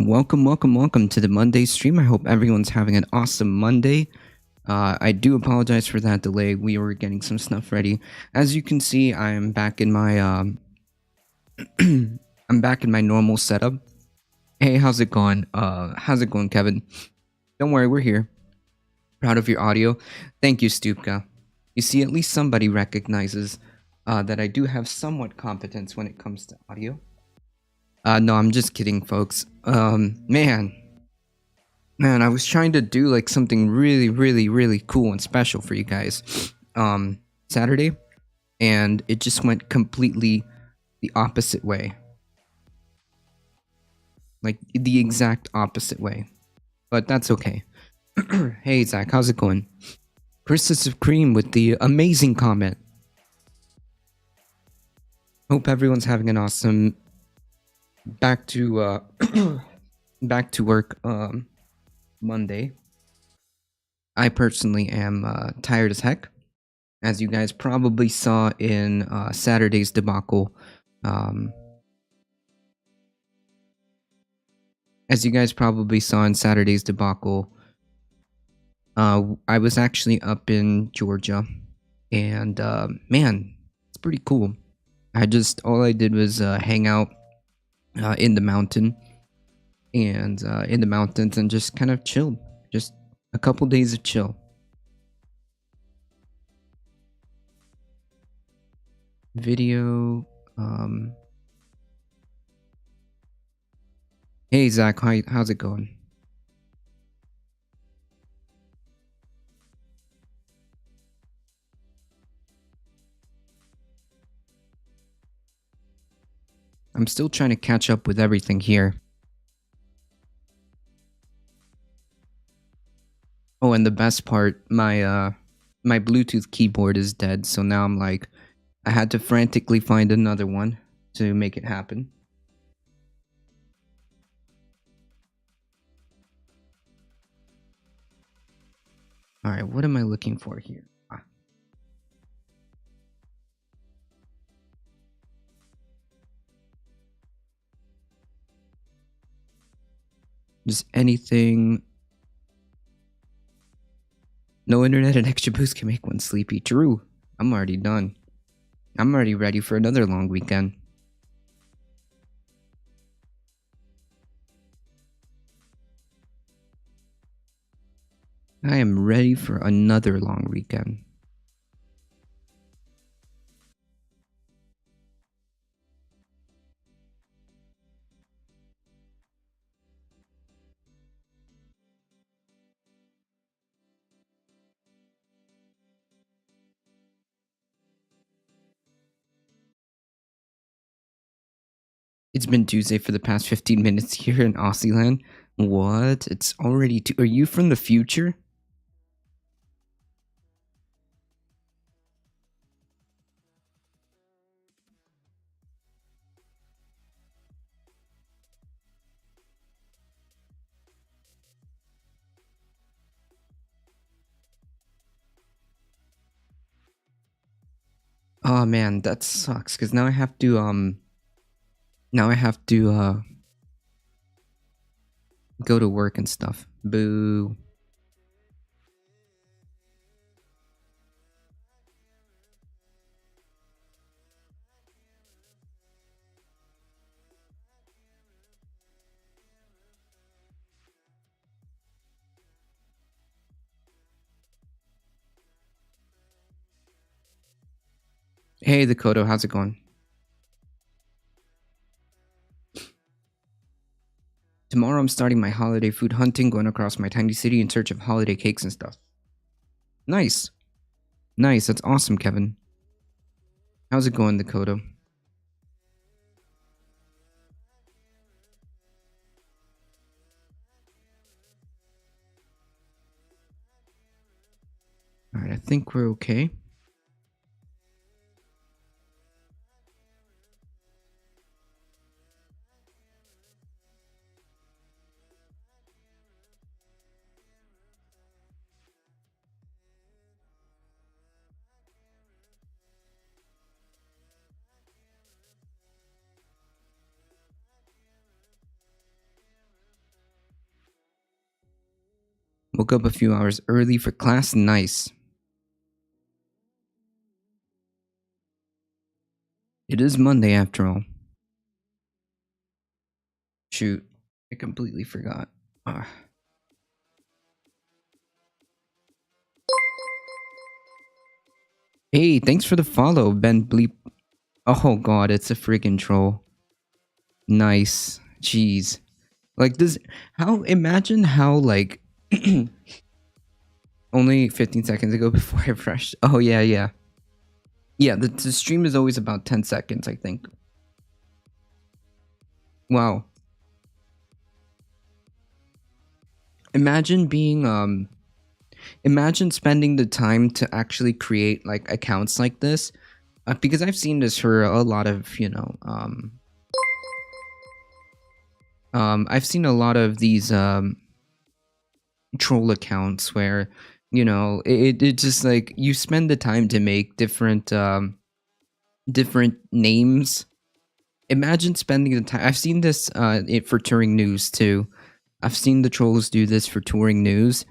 Welcome to the Monday stream. I hope everyone's having an awesome Monday. I do apologize for that delay. We were getting some stuff ready. As you can see, I'm back in my I'm back in my normal setup. Hey, how's it going? How's it going, Kevin? Don't worry, we're here. Proud of your audio. Thank you, Stupka. You see, at least somebody recognizes that I do have somewhat competence when it comes to audio. No, I'm just kidding, folks. Man, I was trying to do like something really cool and special for you guys Saturday, and it just went completely the opposite way. Like the exact opposite way. But that's okay. Hey Zach, how's it going? Princess of Cream with the amazing comment. Hope everyone's having an awesome back to back to work Monday. I personally am tired as heck, as you guys probably saw in Saturday's debacle. As you guys probably saw in Saturday's debacle, I was actually up in Georgia, and man, it's pretty cool. All I did was hang out in the mountain, and in the mountains, and just kind of chilled. Just a couple days of chill. Video. Hey Zach, how's it going? I'm still trying to catch up with everything here. Oh, and the best part, my Bluetooth keyboard is dead, so now I'm like, I had to frantically find another one to make it happen. Alright, what am I looking for here? Just anything. No internet and extra boost can make one sleepy. True. I'm already done. I'm already ready for another long weekend. I am ready for another long weekend. It's been Tuesday for the past 15 minutes here in Aussieland. What? It's already Are you from the future? Oh man, that sucks, because now I have to go to work and stuff. Boo. Hey, the Kodo, how's it going? Tomorrow I'm starting my holiday food hunting, going across my tiny city in search of holiday cakes and stuff. Nice. Nice, that's awesome, Kevin. How's it going, the Kodo? Alright, I think we're okay. Woke up a few hours early for class. Nice. It is Monday after all. Shoot, I completely forgot. Ah. Hey, thanks for the follow, Ben Bleep. Oh god, it's a freaking troll. Nice. Jeez. Like this, how, imagine how, like, only 15 seconds ago before I refreshed. Oh yeah, yeah. Yeah, the stream is always about 10 seconds, I think. Wow. Imagine being, imagine spending the time to actually create, like, accounts like this. Because I've seen this for a lot of, you know, I've seen a lot of these, troll accounts where, you know, it just, like, you spend the time to make different, different names. Imagine spending the time. I've seen this for touring news too. I've seen the trolls do this for touring news,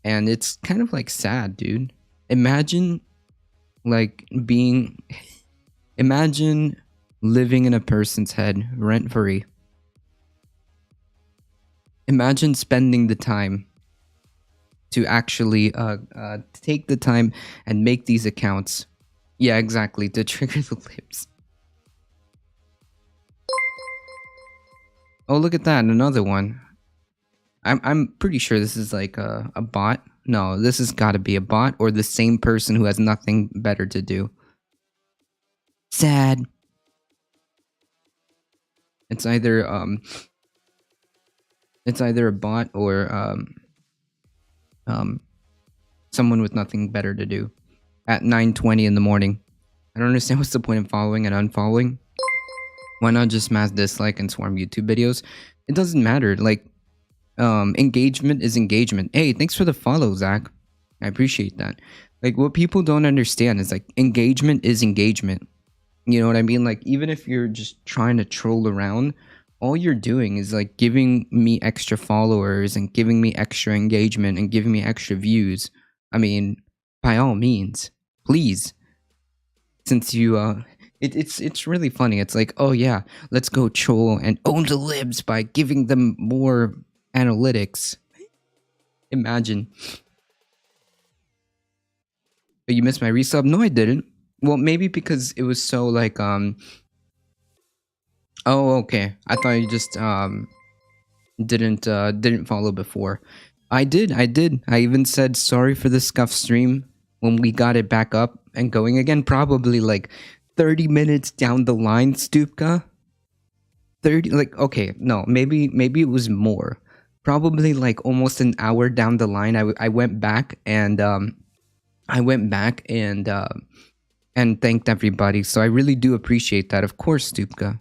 and it's kind of like sad, dude. Imagine like being imagine living in a person's head rent free. Imagine spending the time to actually take the time and make these accounts. Yeah, exactly, to trigger the lips. Oh, look at that, another one. I'm pretty sure this is like a bot. No, this has got to be a bot or the same person who has nothing better to do. Sad. It's either a bot or someone with nothing better to do at 9:20 in the morning. I don't understand what's the point of following and unfollowing. Why not just mass dislike and swarm YouTube videos? It doesn't matter. Like, engagement is engagement. Hey, thanks for the follow, Zach. I appreciate that. Like, what people don't understand is, like, engagement is engagement. You know what I mean? Like, even if you're just trying to troll around, all you're doing is, like, giving me extra followers and giving me extra engagement and giving me extra views. I mean, by all means, please. Since you, it's really funny. It's like, oh yeah, let's go troll and own the libs by giving them more analytics. Imagine. But you missed my resub? No, I didn't. Well, maybe because it was so like oh, okay. I thought you just didn't follow before. I did. I even said sorry for the scuff stream when we got it back up and going again, probably like 30 minutes down the line, Stupka. 30, like, okay, no, maybe it was more. Probably like almost an hour down the line, I went back and and thanked everybody. So I really do appreciate that. Of course, Stupka.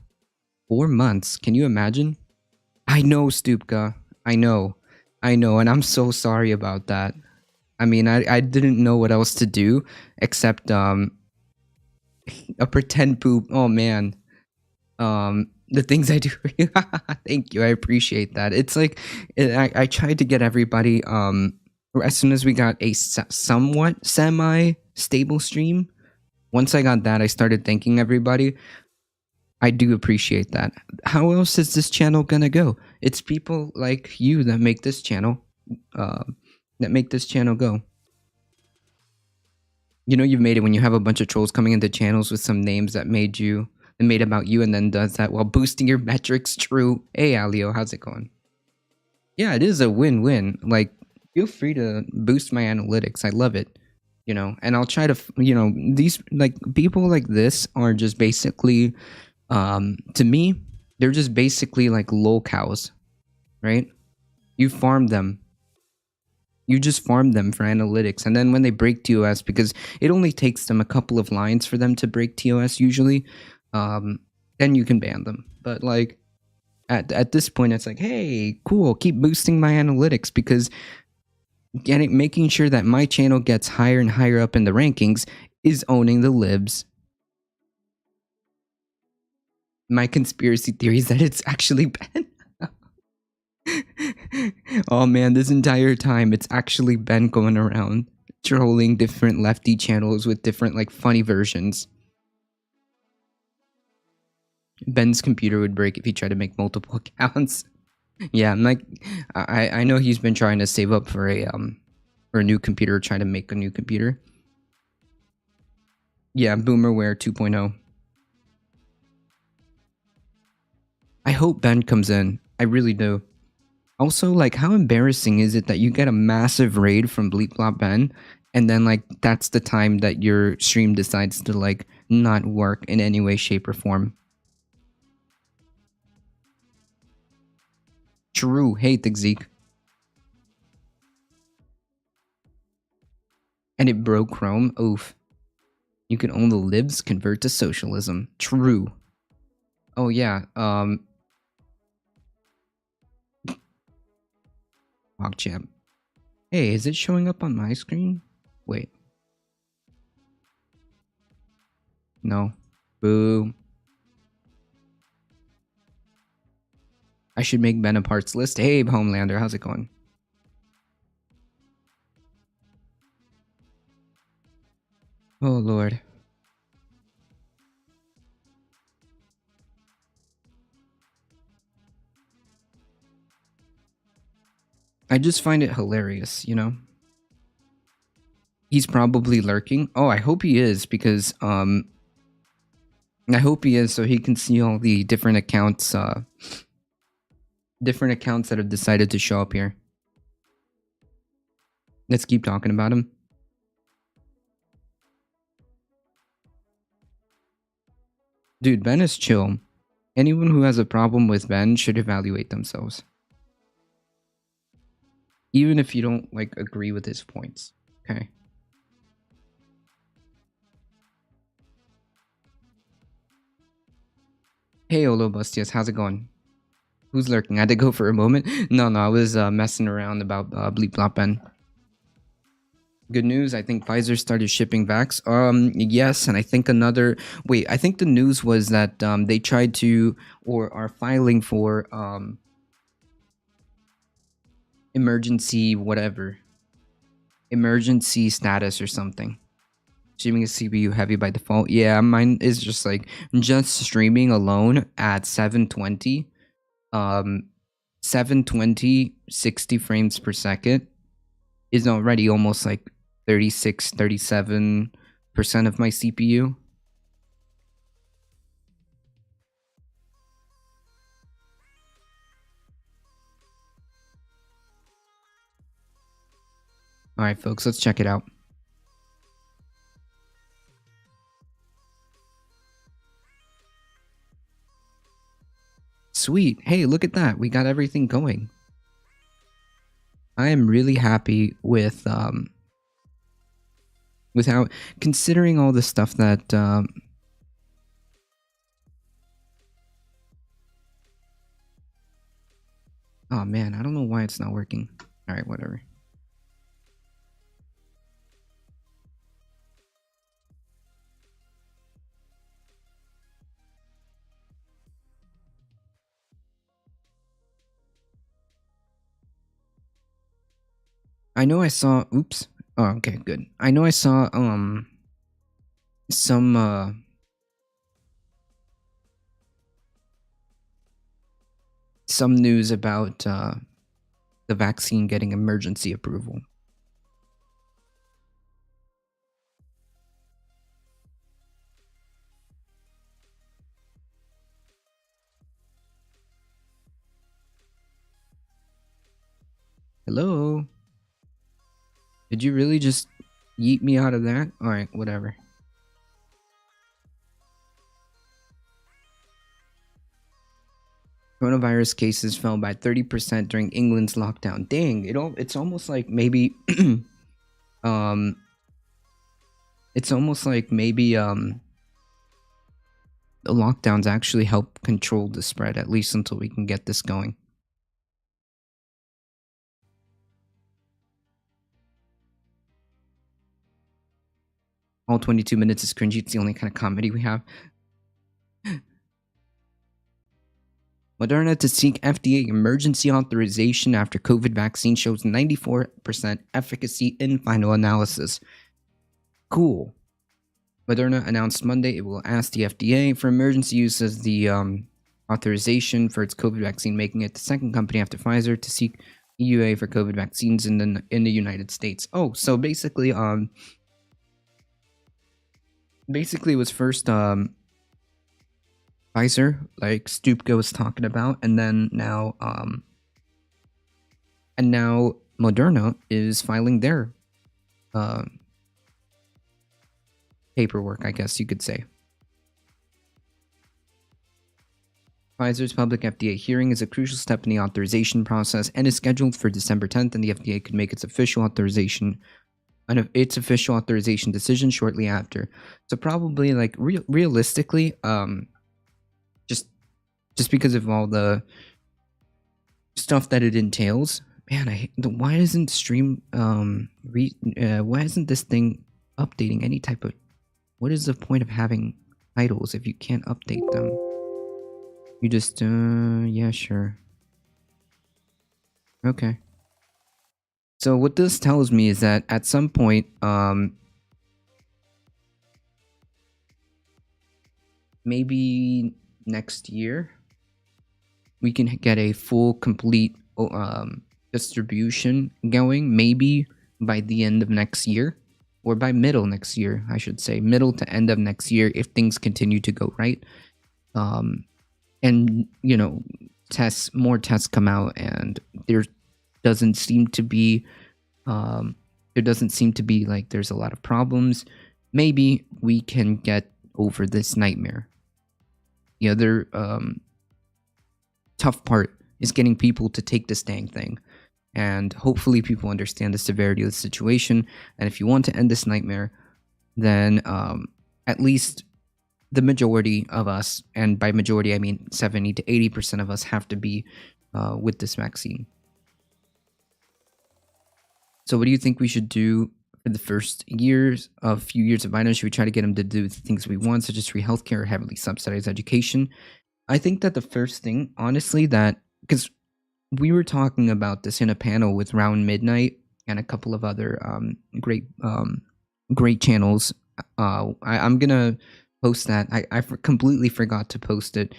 4 months. Can you imagine? I know, Stupka. I know, and I'm so sorry about that. I mean, I didn't know what else to do except a pretend poop. Oh man. The things I do for you. Thank you. I appreciate that. It's like I tried to get everybody as soon as we got a somewhat semi-stable stream. Once I got that, I started thanking everybody. I do appreciate that. How else is this channel gonna go? It's people like you that make this channel go. You know, you've made it when you have a bunch of trolls coming into channels with some names that made about you and then does that while boosting your metrics. True. Hey, Alio, how's it going? Yeah, it is a win-win. Like, feel free to boost my analytics. I love it. You know, and I'll try to, you know, these, like, people like this are just basically, to me, they're just basically like lol cows, right? You farm them. You just farm them for analytics, and then when they break TOS, because it only takes them a couple of lines for them to break TOS usually, then you can ban them. But like at this point, it's like, hey, cool, keep boosting my analytics, because making sure that my channel gets higher and higher up in the rankings is owning the libs. My conspiracy theory is that it's actually Ben. Oh man, this entire time it's actually Ben going around trolling different lefty channels with different like funny versions. Ben's computer would break if he tried to make multiple accounts. Yeah, I'm like, I know he's been trying to save up for a new computer, trying to make a new computer. Yeah, Boomerware 2.0. I hope Ben comes in. I really do. Also, like, how embarrassing is it that you get a massive raid from Bleep Blop Ben, and then like that's the time that your stream decides to like not work in any way, shape, or form. True. Hey, Zeke. And it broke Chrome. Oof. You can own the libs, convert to socialism. True. Oh yeah. PogChamp. Hey, is it showing up on my screen? Wait. No. Boo. I should make Ben a parts list. Hey, Homelander, how's it going? Oh, Lord. I just find it hilarious, you know? He's probably lurking. Oh, I hope he is, because, I hope he is so he can see all the different accounts, that have decided to show up here. Let's keep talking about him. Dude, Ben is chill. Anyone who has a problem with Ben should evaluate themselves. Even if you don't, like, agree with his points. Okay. Hey, Olo Bustias, how's it going? Who's lurking? I had to go for a moment. No, I was messing around about Bleep Blop Ben. Good news, I think Pfizer started shipping vax. Yes, and I think another... Wait, I think the news was that they tried to, or are filing for, emergency whatever. Emergency status or something. Streaming is CPU heavy by default. Yeah, mine is just like, just streaming alone at 720. 720, 60 frames per second is already almost like 36, 37% of my CPU. Alright, folks, let's check it out. Sweet. Hey, look at that. We got everything going. I am really happy with how, considering all the stuff that oh man, I don't know why it's not working. All right, whatever. I know I saw, oops. Oh, okay, good. I know I saw some news about the vaccine getting emergency approval. Hello? Did you really just yeet me out of that? Alright, whatever. Coronavirus cases fell by 30% during England's lockdown. Dang, it's almost like maybe it's almost like maybe the lockdowns actually help control the spread, at least until we can get this going. All 22 minutes is cringy. It's the only kind of comedy we have. Moderna to seek FDA emergency authorization after COVID vaccine shows 94% efficacy in final analysis. Cool. Moderna announced Monday it will ask the FDA for emergency use as the authorization for its COVID vaccine, making it the second company after Pfizer to seek EUA for COVID vaccines in the United States. Oh, so basically, it was first Pfizer, like Stupka was talking about, and then now Moderna is filing their paperwork, I guess you could say. Pfizer's public FDA hearing is a crucial step in the authorization process and is scheduled for December 10th, and the FDA could make its official authorization decision shortly after. So probably, like, realistically, just because of all the stuff that it entails, man, why isn't why isn't this thing updating any type of? What is the point of having titles if you can't update them? You just yeah, sure. Okay. So what this tells me is that at some point, maybe next year, we can get a full, complete distribution going. Maybe by the end of next year, or by middle next year, I should say, middle to end of next year, if things continue to go right. And more tests come out, and there doesn't seem to be like there's a lot of problems. Maybe we can get over this nightmare. The other tough part is getting people to take this dang thing, and hopefully people understand the severity of the situation. And if you want to end this nightmare, then at least the majority of us, and by majority I mean 70 to 80% of us, have to be with this vaccine. So what do you think we should do for the first few years of Biden? Should we try to get them to do the things we want, such as free healthcare or heavily subsidized education? I think that the first thing, honestly, because we were talking about this in a panel with Round Midnight and a couple of other great channels. I'm gonna post that. I completely forgot to post it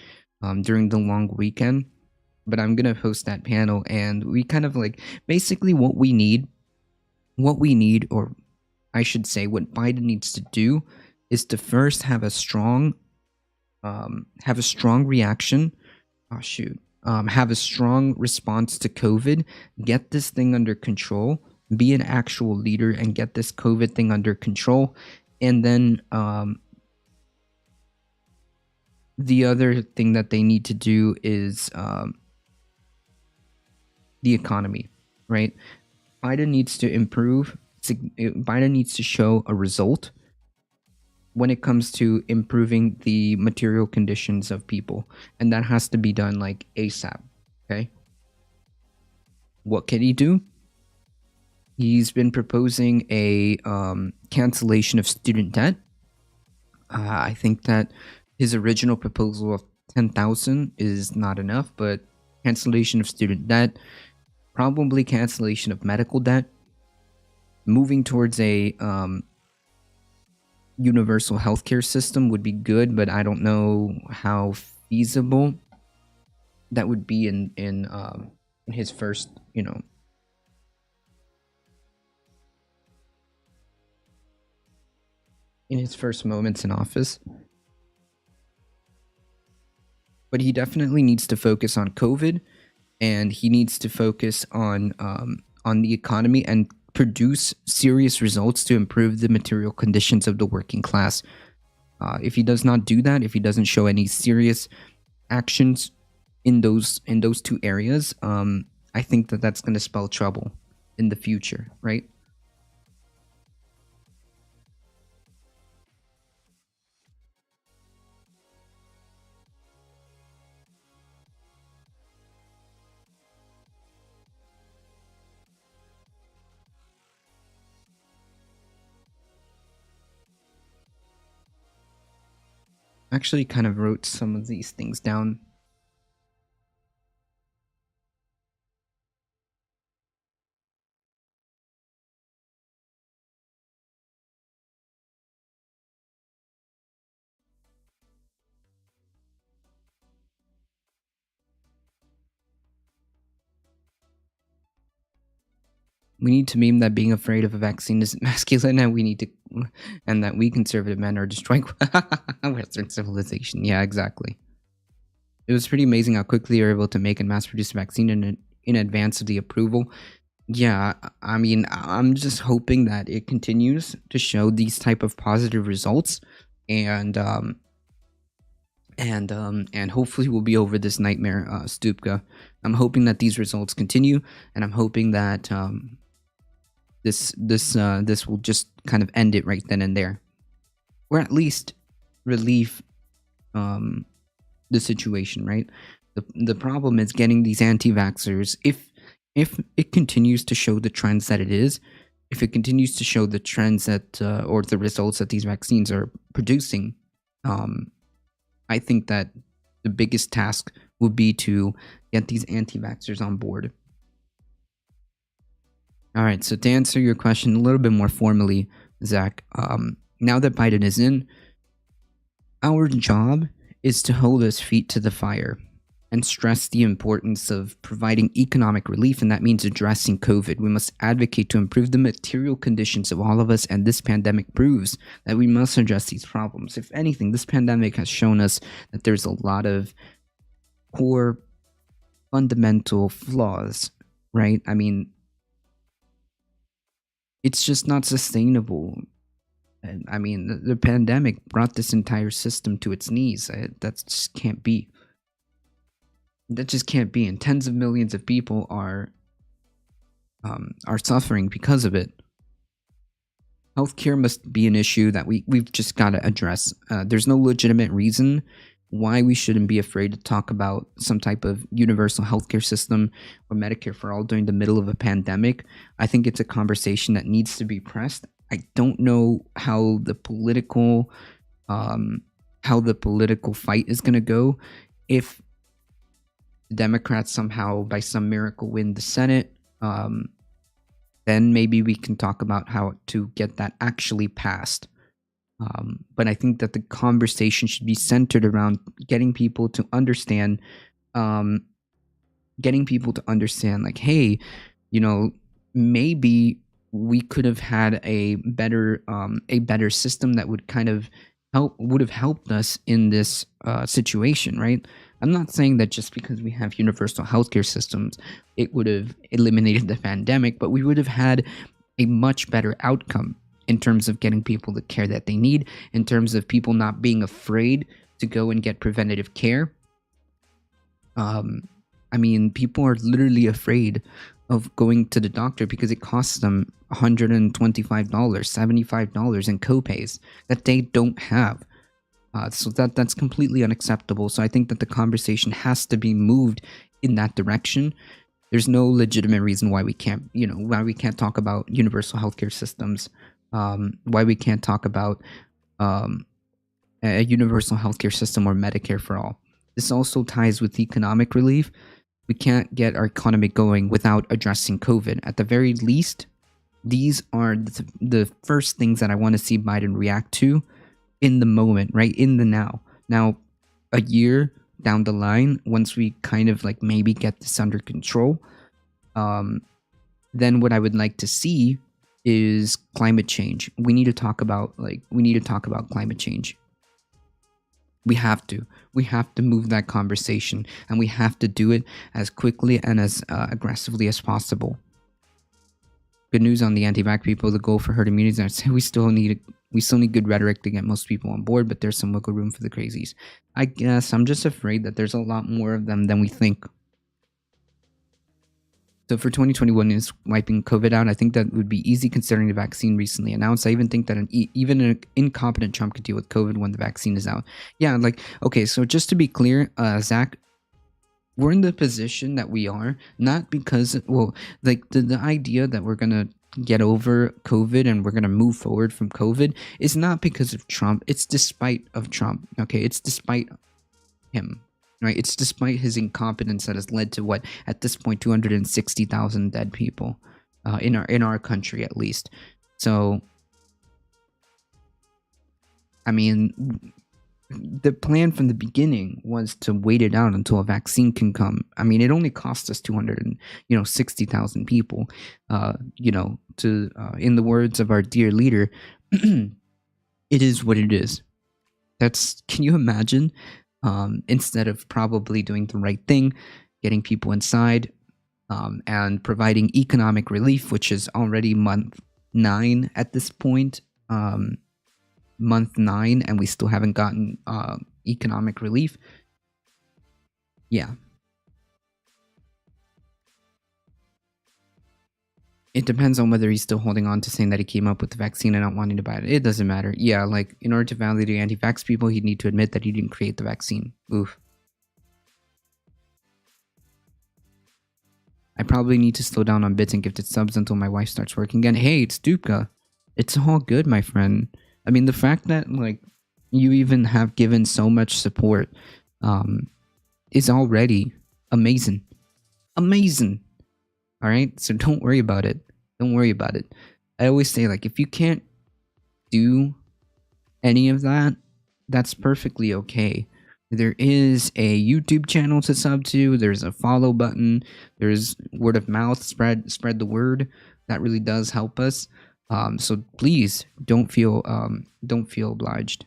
during the long weekend, but I'm gonna post that panel, and we kind of like basically what we need, or I should say what Biden needs to do, is to first have a strong reaction. Have a strong response to COVID, get this thing under control, be an actual leader, and get this COVID thing under control. And then the other thing that they need to do is the economy, right? Biden needs to improve. Biden needs to show a result when it comes to improving the material conditions of people, and that has to be done like ASAP. Okay. What can he do? He's been proposing a cancellation of student debt. I think that his original proposal of 10,000 is not enough, but cancellation of student debt, probably cancellation of medical debt, moving towards a universal healthcare system would be good, but I don't know how feasible that would be in his first, in his first moments in office. But he definitely needs to focus on COVID, and he needs to focus on the economy and produce serious results to improve the material conditions of the working class. If he does not do that, if he doesn't show any serious actions in those two areas, I think that that's going to spell trouble in the future, right? Actually kind of wrote some of these things down. We need to meme that being afraid of a vaccine is masculine, and that we conservative men are destroying Western civilization. Yeah, exactly. It was pretty amazing how quickly they were able to make and mass produce a vaccine in advance of the approval. Yeah, I mean, I'm just hoping that it continues to show these type of positive results, and and hopefully we'll be over this nightmare, Stupka. I'm hoping that these results continue, and I'm hoping that this will just kind of end it right then and there, or at least relieve the situation. Right. The problem is getting these anti-vaxxers. If it continues to show the trends that it is, if it continues to show the trends that or the results that these vaccines are producing, I think that the biggest task would be to get these anti-vaxxers on board. All right, so to answer your question a little bit more formally, Zach, now that Biden is in, our job is to hold his feet to the fire and stress the importance of providing economic relief, and that means addressing COVID. We must advocate to improve the material conditions of all of us, and this pandemic proves that we must address these problems. If anything, this pandemic has shown us that there's a lot of core fundamental flaws, right? I mean, it's just not sustainable. I mean, the pandemic brought this entire system to its knees. That just can't be. That just can't be, and tens of millions of people are suffering because of it. Healthcare must be an issue that we've just got to address. There's no legitimate reason why we shouldn't be afraid to talk about some type of universal healthcare system or Medicare for all during the middle of a pandemic. I think it's a conversation that needs to be pressed. I don't know how the political fight is going to go if Democrats somehow by some miracle win the Senate. Then maybe we can talk about how to get that actually passed. But I think that the conversation should be centered around getting people to understand, like, hey, maybe we could have had a better system that would kind of would have helped us in this situation, right? I'm not saying that just because we have universal healthcare systems, it would have eliminated the pandemic, but we would have had a much better outcome in terms of getting people the care that they need, in terms of people not being afraid to go and get preventative care. I mean, people are literally afraid of going to the doctor because it costs them $125, $75 in copays that they don't have. So that's completely unacceptable. So I think that the conversation has to be moved in that direction. There's no legitimate reason why we can't talk about universal healthcare systems, why we can't talk about a universal healthcare system or Medicare for all. This also ties with economic relief. We can't get our economy going without addressing COVID. At the very least, these are the first things that I want to see Biden react to in the moment, right? In the now. Now, a year down the line, once we kind of like maybe get this under control, then what I would like to see is climate change. We need to talk about climate change. We have to move that conversation, and we have to do it as quickly and as aggressively as possible. Good news on the anti-vax people. The goal for herd immunity is that we still need good rhetoric to get most people on board, but there's some wiggle room for the crazies. I guess I'm just afraid that there's a lot more of them than we think. So for 2021 is wiping COVID out. I think that would be easy considering the vaccine recently announced. I even think that even an incompetent Trump could deal with COVID when the vaccine is out. Yeah, okay, so just to be clear, Zach, we're in the position that we are, not because, the idea that we're going to get over COVID and we're going to move forward from COVID is not because of Trump. It's despite of Trump, okay? It's despite him, right? It's despite his incompetence that has led to what, at this point, 260,000 dead people in our country, at least. So, I mean, the plan from the beginning was to wait it out until a vaccine can come. I mean, it only cost us 260,000 people. In the words of our dear leader, it is what it is. Can you imagine? Instead of probably doing the right thing, getting people inside, and providing economic relief, which is already month 9 at this point. Month 9, and we still haven't gotten economic relief. Yeah. It depends on whether he's still holding on to saying that he came up with the vaccine and not wanting to buy it. It doesn't matter. Yeah, like, in order to validate anti-vax people, he'd need to admit that he didn't create the vaccine. Oof. I probably need to slow down on bits and gifted subs until my wife starts working again. Hey, it's Dupka. It's all good, my friend. I mean, the fact that, like, you even have given so much support is already amazing. Amazing. All right? So don't worry about it. Don't worry about it. I always say, like, if you can't do any of that, that's perfectly okay. There is a YouTube channel to sub to. There's a follow button. There's word of mouth. Spread the word. That really does help us. So please don't feel obliged.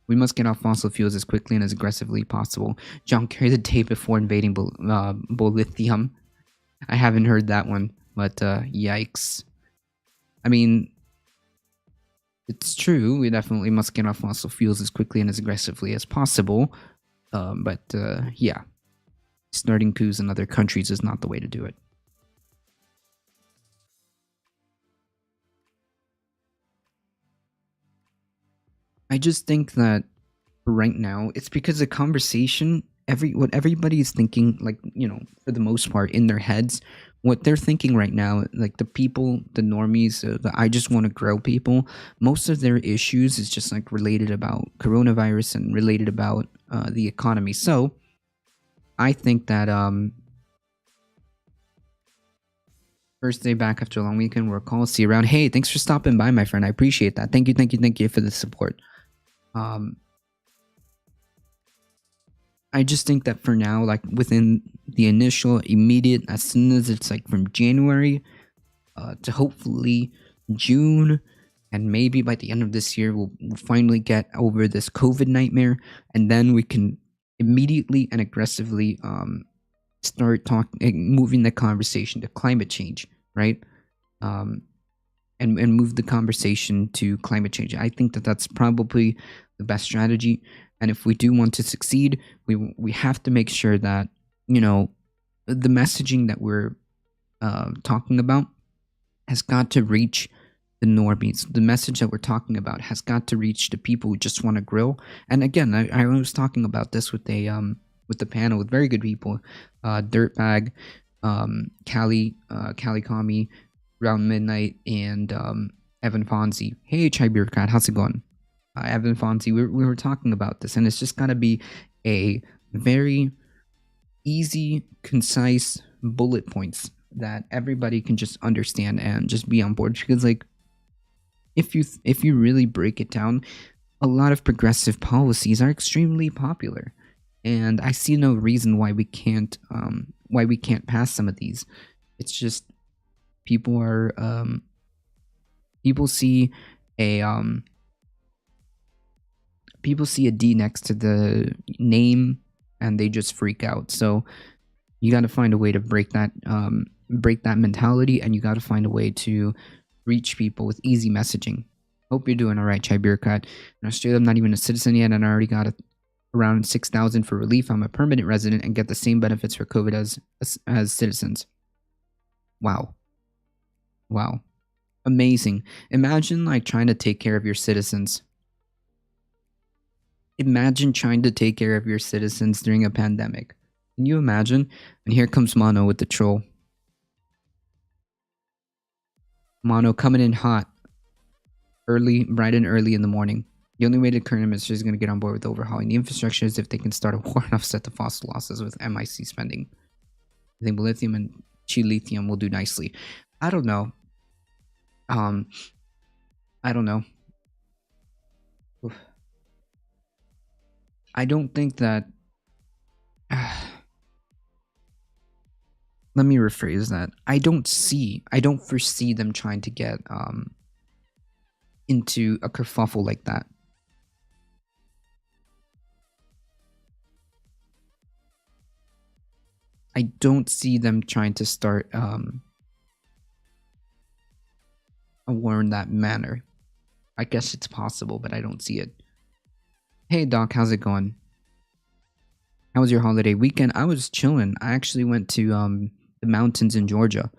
We must get off fossil fuels as quickly and as aggressively possible. John Kerry the day before invading Bolithium. I haven't heard that one, but yikes. I mean, it's true. We definitely must get off fossil fuels as quickly and as aggressively as possible. But yeah, starting coups in other countries is not the way to do it. I just think that right now it's because the conversation, what everybody is thinking, like, for the most part in their heads, what they're thinking right now, like the people, the normies, the I just want to grow people, most of their issues is just like related about coronavirus and related about the economy. So I think that first day back after a long weekend, we're called, see you around. Hey, thanks for stopping by, my friend. I appreciate that. Thank you for the support. I just think that for now, like within the initial immediate, as soon as it's like from January to hopefully June, and maybe by the end of this year, we'll finally get over this COVID nightmare, and then we can immediately and aggressively start moving the conversation to climate change, right? And move the conversation to climate change. I think that that's probably the best strategy. And if we do want to succeed, we have to make sure that, the messaging that we're talking about has got to reach the normies. The message that we're talking about has got to reach the people who just want to grow. And again, I was talking about this with the panel with very good people, Dirtbag, Callie Kami, Round Midnight, and Evan Fonzie. Hey, Chai Beer Cat, how's it going? Evan Fonzie, we were talking about this, and it's just got to be a very easy, concise bullet points that everybody can just understand and just be on board. Because, like, if you really break it down, a lot of progressive policies are extremely popular, and I see no reason why we can't pass some of these. It's just people see a D next to the name and they just freak out. So you got to find a way to break that mentality, and you got to find a way to reach people with easy messaging. Hope you're doing all right, Chai Beer Cut. In Australia, I'm not even a citizen yet, and I already got around 6,000 for relief. I'm a permanent resident and get the same benefits for COVID as citizens. Wow. Amazing. Imagine like trying to take care of your citizens. Imagine trying to take care of your citizens during a pandemic. Can you imagine? And here comes Mono with the troll. Mono coming in hot. Bright and early in the morning. The only way the current administration is going to get on board with overhauling the infrastructure is if they can start a war and offset the fossil losses with MIC spending. I think lithium and lithium will do nicely. I don't know. I don't know. Oof. I don't think that. Let me rephrase that. I don't foresee them trying to get into a kerfuffle like that. I don't see them trying to start a war in that manner. I guess it's possible, but I don't see it. Hey Doc, how's it going? How was your holiday weekend? I was chilling. I actually went to the mountains in Georgia,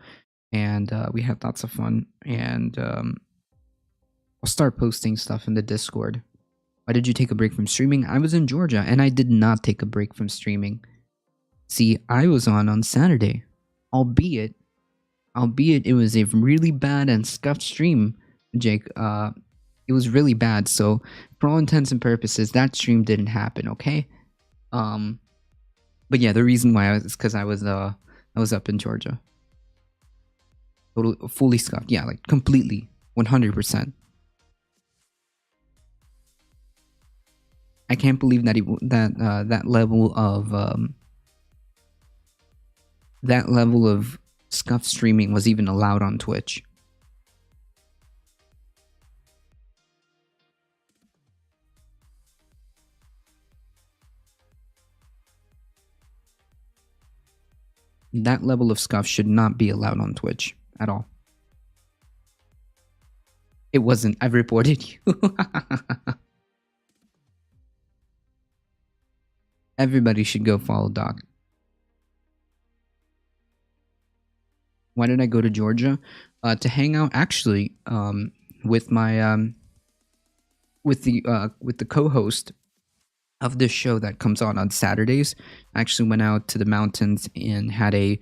and we had lots of fun. And I'll start posting stuff in the Discord. Why did you take a break from streaming? I was in Georgia, and I did not take a break from streaming. See, I was on Saturday, albeit it was a really bad and scuffed stream, Jake. It was really bad. So, for all intents and purposes, that stream didn't happen. Okay. But yeah, the reason why is because I was up in Georgia, totally fully scuffed. Yeah, like completely, 100%. I can't believe that that level of scuffed streaming was even allowed on Twitch. That level of scuff should not be allowed on Twitch at all. It wasn't. I've reported you. Everybody should go follow Doc. Why did I go to Georgia? To hang out, actually, with my with the co-host of this show that comes on Saturdays. I actually went out to the mountains and had a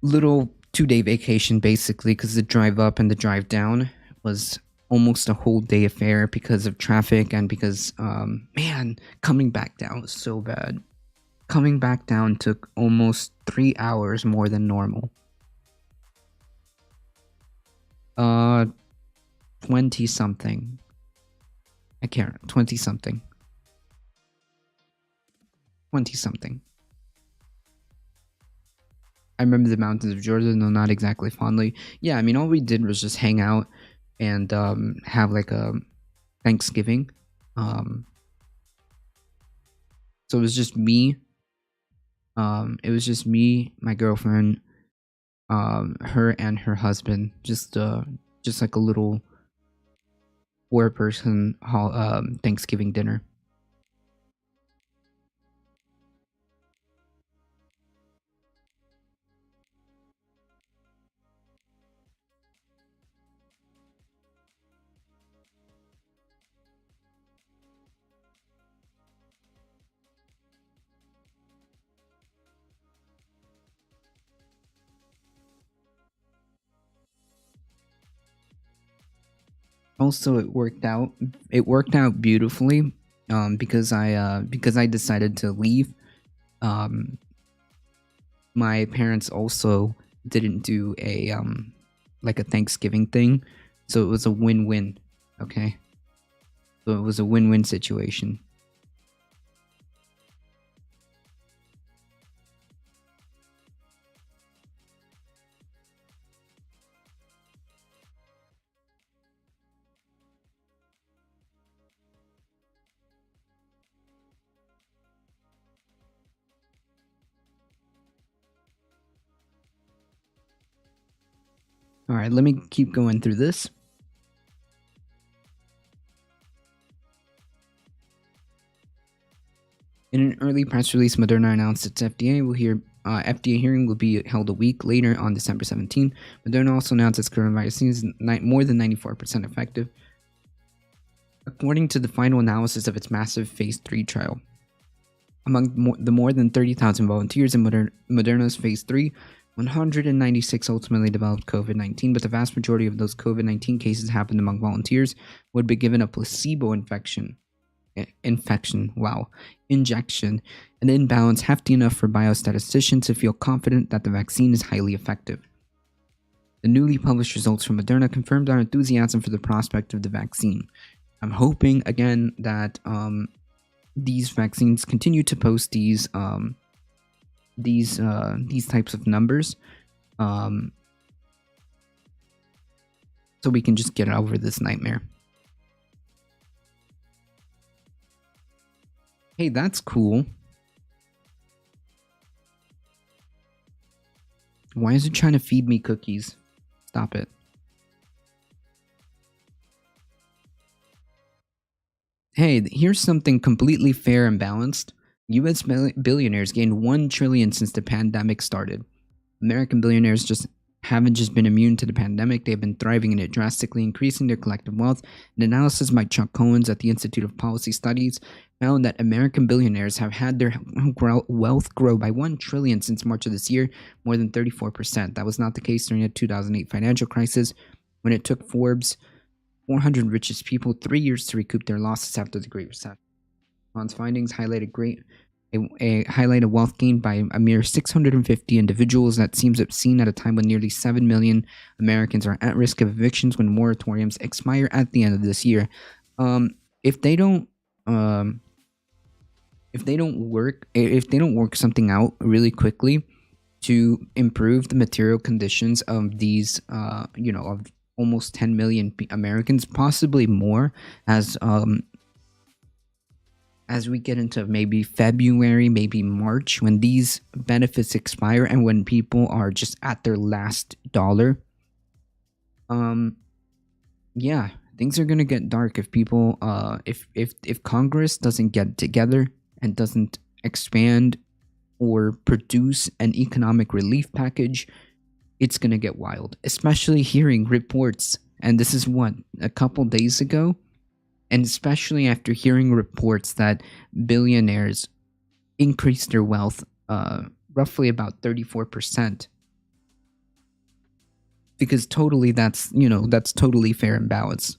little 2-day vacation, basically, because the drive up and the drive down was almost a whole day affair because of traffic and because man, coming back down was so bad. Coming back down took almost 3 hours more than normal. 20 something. I can't. 20 something. 20 something. I remember the mountains of Georgia, no, not exactly fondly. Yeah, I mean, all we did was just hang out and have like a Thanksgiving. So it was just me. It was just me, my girlfriend, her and her husband. Just like a little 4-person Thanksgiving dinner. Also, it worked out beautifully, because I decided to leave. My parents also didn't do a like a Thanksgiving thing, so it was a win-win. Okay, so it was a win-win situation. All right, let me keep going through this. In an early press release, Moderna announced its FDA hearing will be held a week later on December 17. Moderna also announced its coronavirus is more than 94% effective, according to the final analysis of its massive phase 3 trial. Among the more than 30,000 volunteers in Moderna's phase 3, 196 ultimately developed COVID-19, but the vast majority of those COVID-19 cases happened among volunteers who had been given a placebo injection, an imbalance hefty enough for biostatisticians to feel confident that the vaccine is highly effective. The newly published results from Moderna confirmed our enthusiasm for the prospect of the vaccine. I'm hoping again that these vaccines continue to post these types of numbers, so we can just get over this nightmare. Hey, that's cool. Why is it trying to feed me cookies? Stop it. Hey, here's something completely fair and balanced. US billionaires gained $1 trillion since the pandemic started. American billionaires haven't just been immune to the pandemic, they've been thriving in it, drastically increasing their collective wealth. An analysis by Chuck Cohen's at the Institute of Policy Studies found that American billionaires have had their wealth grow by $1 trillion since March of this year, more than 34%. That was not the case during the 2008 financial crisis, when it took Forbes' 400 richest people 3 years to recoup their losses after the Great Recession. Cohen's findings highlight a wealth gain by a mere 650 individuals. That seems obscene at a time when nearly 7 million Americans are at risk of evictions when moratoriums expire at the end of this year. If they don't work something out really quickly to improve the material conditions of these, of almost 10 million Americans, possibly more, as we get into maybe February, maybe March, when these benefits expire and when people are just at their last dollar, yeah, things are gonna get dark if people, if Congress doesn't get together and doesn't expand or produce an economic relief package. It's gonna get wild, especially hearing reports, and this is what, a couple days ago, and especially after hearing reports that billionaires increased their wealth roughly about 34%. Because totally that's totally fair and balanced.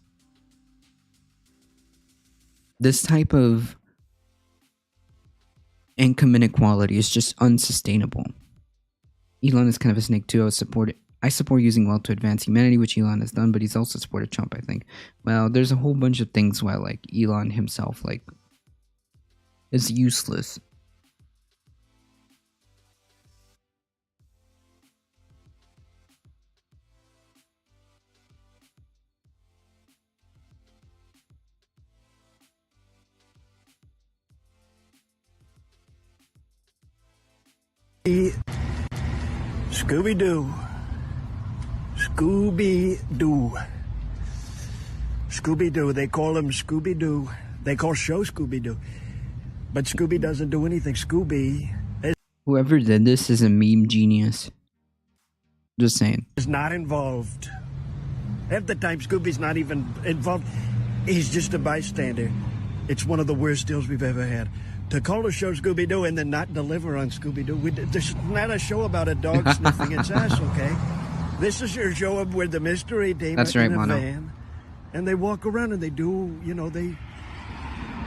This type of income inequality is just unsustainable. Elon is kind of a snake too. I support using wealth to advance humanity, which Elon has done, but he's also supported Trump, I think. Well, there's a whole bunch of things why, like, Elon himself, like, is useless. Scooby-Doo. Scooby-Doo. Scooby-Doo. They call him Scooby-Doo. They call show Scooby-Doo. But Scooby doesn't do anything. Scooby Whoever did this is a meme genius. Just saying. is not involved. Half the time, Scooby's not even involved. He's just a bystander. It's one of the worst deals we've ever had. To call a show Scooby-Doo and then not deliver on Scooby-Doo. This is not a show about a dog sniffing its ass, okay? This is your show where the mystery team That's are right, in a Mono. van. And they walk around and they do,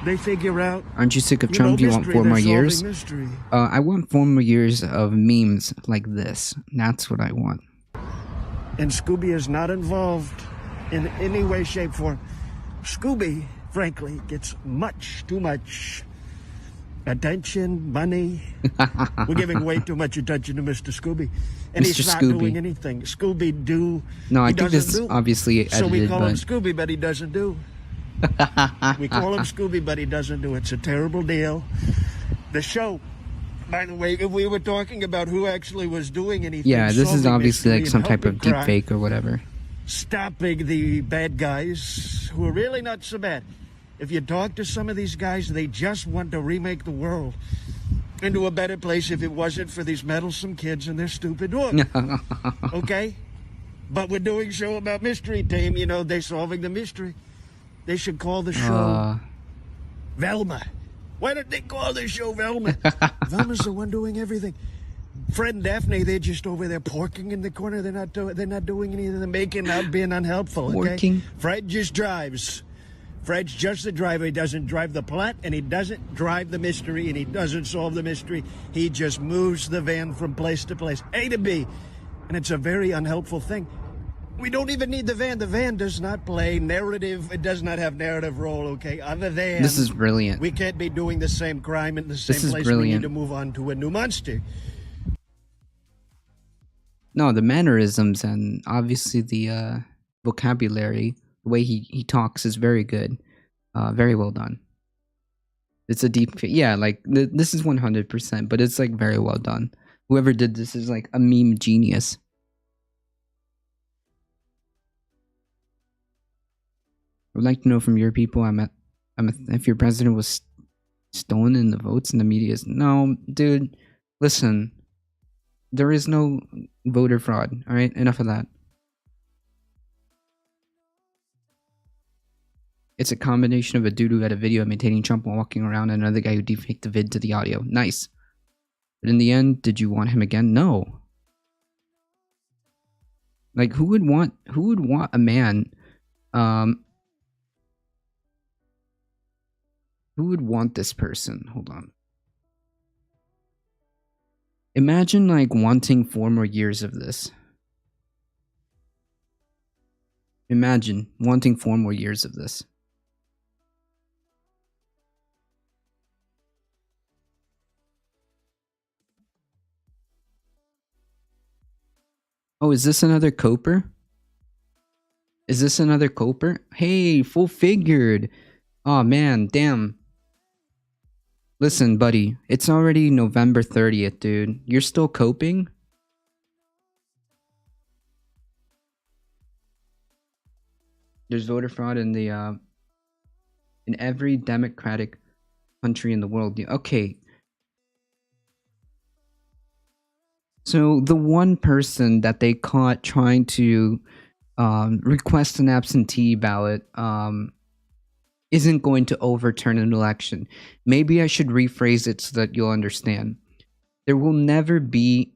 they figure out. Aren't you sick of Trump? You want mystery. 4 more They're years? solving mystery. I want 4 more years of memes like this. That's what I want. And Scooby is not involved in any way, shape, form. Scooby, frankly, gets much too much attention, money. We're giving way too much attention to Mr. Scooby. And Mr. he's not Scooby. doing anything. Scooby-Doo. No, I he think this doesn't is do. obviously edited, So we call him but Scooby, but he doesn't do. We call him Scooby, but he doesn't do. It's a terrible deal. The show, by the way, if we were talking about who actually was doing anything. yeah, this is solving obviously like mystery some and type of helping deep crime, fake or whatever. stopping the bad guys who are really not so bad. If you talk to some of these guys, they just want to remake the world into a better place if it wasn't for these meddlesome kids and their stupid work. Okay? But we're doing a show about mystery team, they're solving the mystery. They should call the show Velma. Why don't they call the show Velma? Velma's the one doing everything. Fred and Daphne, they're just over there porking in the corner. They're not doing anything. They're making out being unhelpful. Okay? Porking? Fred just drives. Fred's just the driver. He doesn't drive the plot, and he doesn't drive the mystery, and he doesn't solve the mystery. He just moves the van from place to place, A to B. And it's a very unhelpful thing. We don't even need the van. The van does not play narrative. It does not have narrative role, okay? Other than This is brilliant. we can't be doing the same crime in the same This is place. We need brilliant. to move on to a new monster. No, the mannerisms and obviously the vocabulary, the way he talks is very good. Very well done. It's a deep, yeah, like this is 100%, but it's like very well done. Whoever did this is like a meme genius. I would like to know from your people. If your president was stolen in the votes and the media is no, dude. Listen, there is no voter fraud. All right, enough of that. It's a combination of a dude who had a video imitating Trump while walking around and another guy who defaked the vid to the audio. Nice. But in the end, did you want him again? No. Like who would want a man who would want this person? Hold on. Imagine like wanting 4 more years of this. Imagine wanting 4 more years of this. Oh, is this another Coper? Is this another Coper? Hey, full figured. Oh man, damn. Listen, buddy, it's already November 30th, dude. You're still coping? There's voter fraud in the in every democratic country in the world. Okay. So the one person that they caught trying to request an absentee ballot isn't going to overturn an election. Maybe I should rephrase it so that you'll understand. There will never be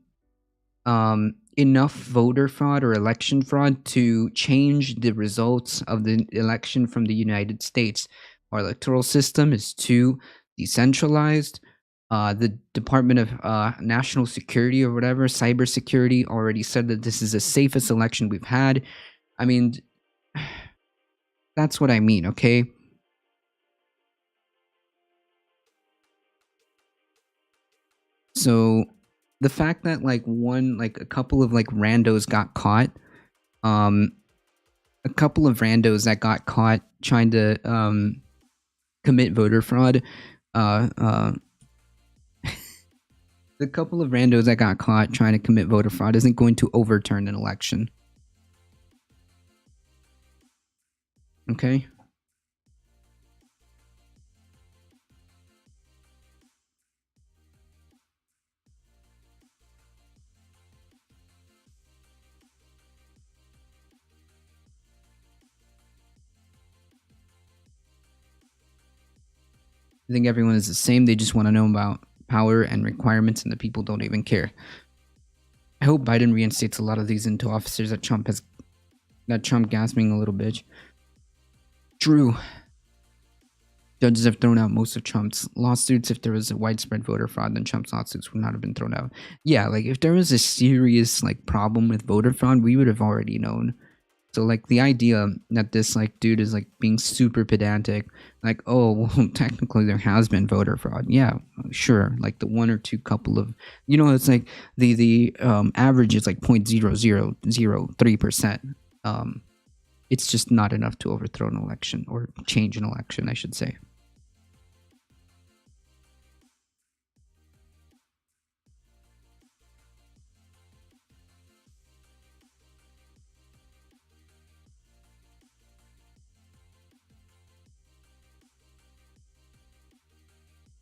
enough voter fraud or election fraud to change the results of the election from the United States. Our electoral system is too decentralized. The Department of National Security or whatever, cybersecurity, already said that this is the safest election we've had. I mean, that's what I mean, okay? So the fact that like a couple of like randos got caught, a couple of randos that got caught trying to commit voter fraud, the couple of randos that got caught trying to commit voter fraud isn't going to overturn an election. Okay? I think everyone is the same. They just want to know about power and requirements, and the people don't even care. I hope Biden reinstates a lot of these into officers that Trump gasping a little bitch. True. Judges have thrown out most of Trump's lawsuits. If there was a widespread voter fraud, then Trump's lawsuits would not have been thrown out. Yeah, like if there was a serious like problem with voter fraud, we would have already known. So like the idea that this like dude is like being super pedantic, like, oh well, technically there has been voter fraud. Yeah, sure. Like the one or two couple of, it's like the average is like 0.0003%. It's just not enough to overthrow an election or change an election, I should say.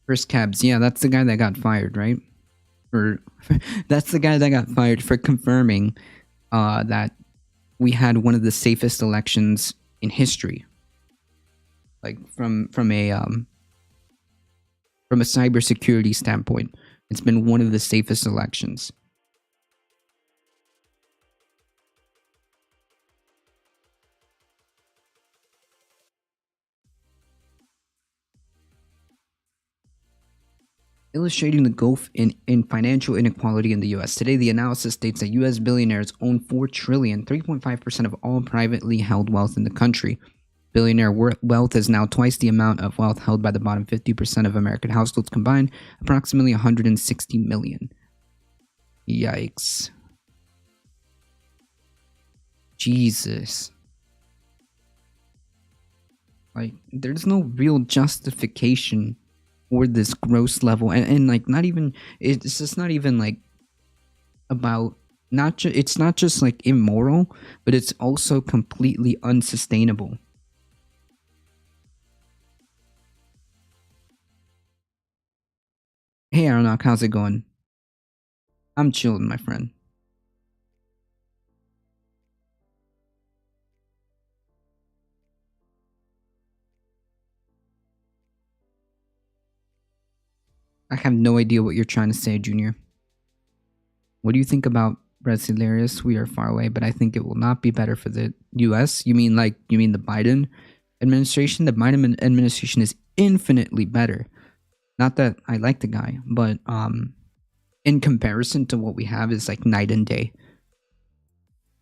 First Cabs, yeah, that's the guy that got fired, right? Or that's the guy that got fired for confirming that we had one of the safest elections in history. Like from a cybersecurity standpoint, it's been one of the safest elections. illustrating the gulf in financial inequality in the US. Today, the analysis states that US billionaires own 4 trillion, 3.5% of all privately held wealth in the country. Billionaire wealth is now twice the amount of wealth held by the bottom 50% of American households combined, approximately 160 million. Yikes. Jesus. Like, there's no real justification for this gross level. And like, not even, it's just not even like about, it's not just like immoral, but it's also completely unsustainable. Hey, Aronok, how's it going? I'm chilling, my friend. I have no idea what you're trying to say, Junior. What do you think about Brasileiros? We are far away, but I think it will not be better for the US. You mean the Biden administration? The Biden administration is infinitely better. Not that I like the guy, but in comparison to what we have is like night and day.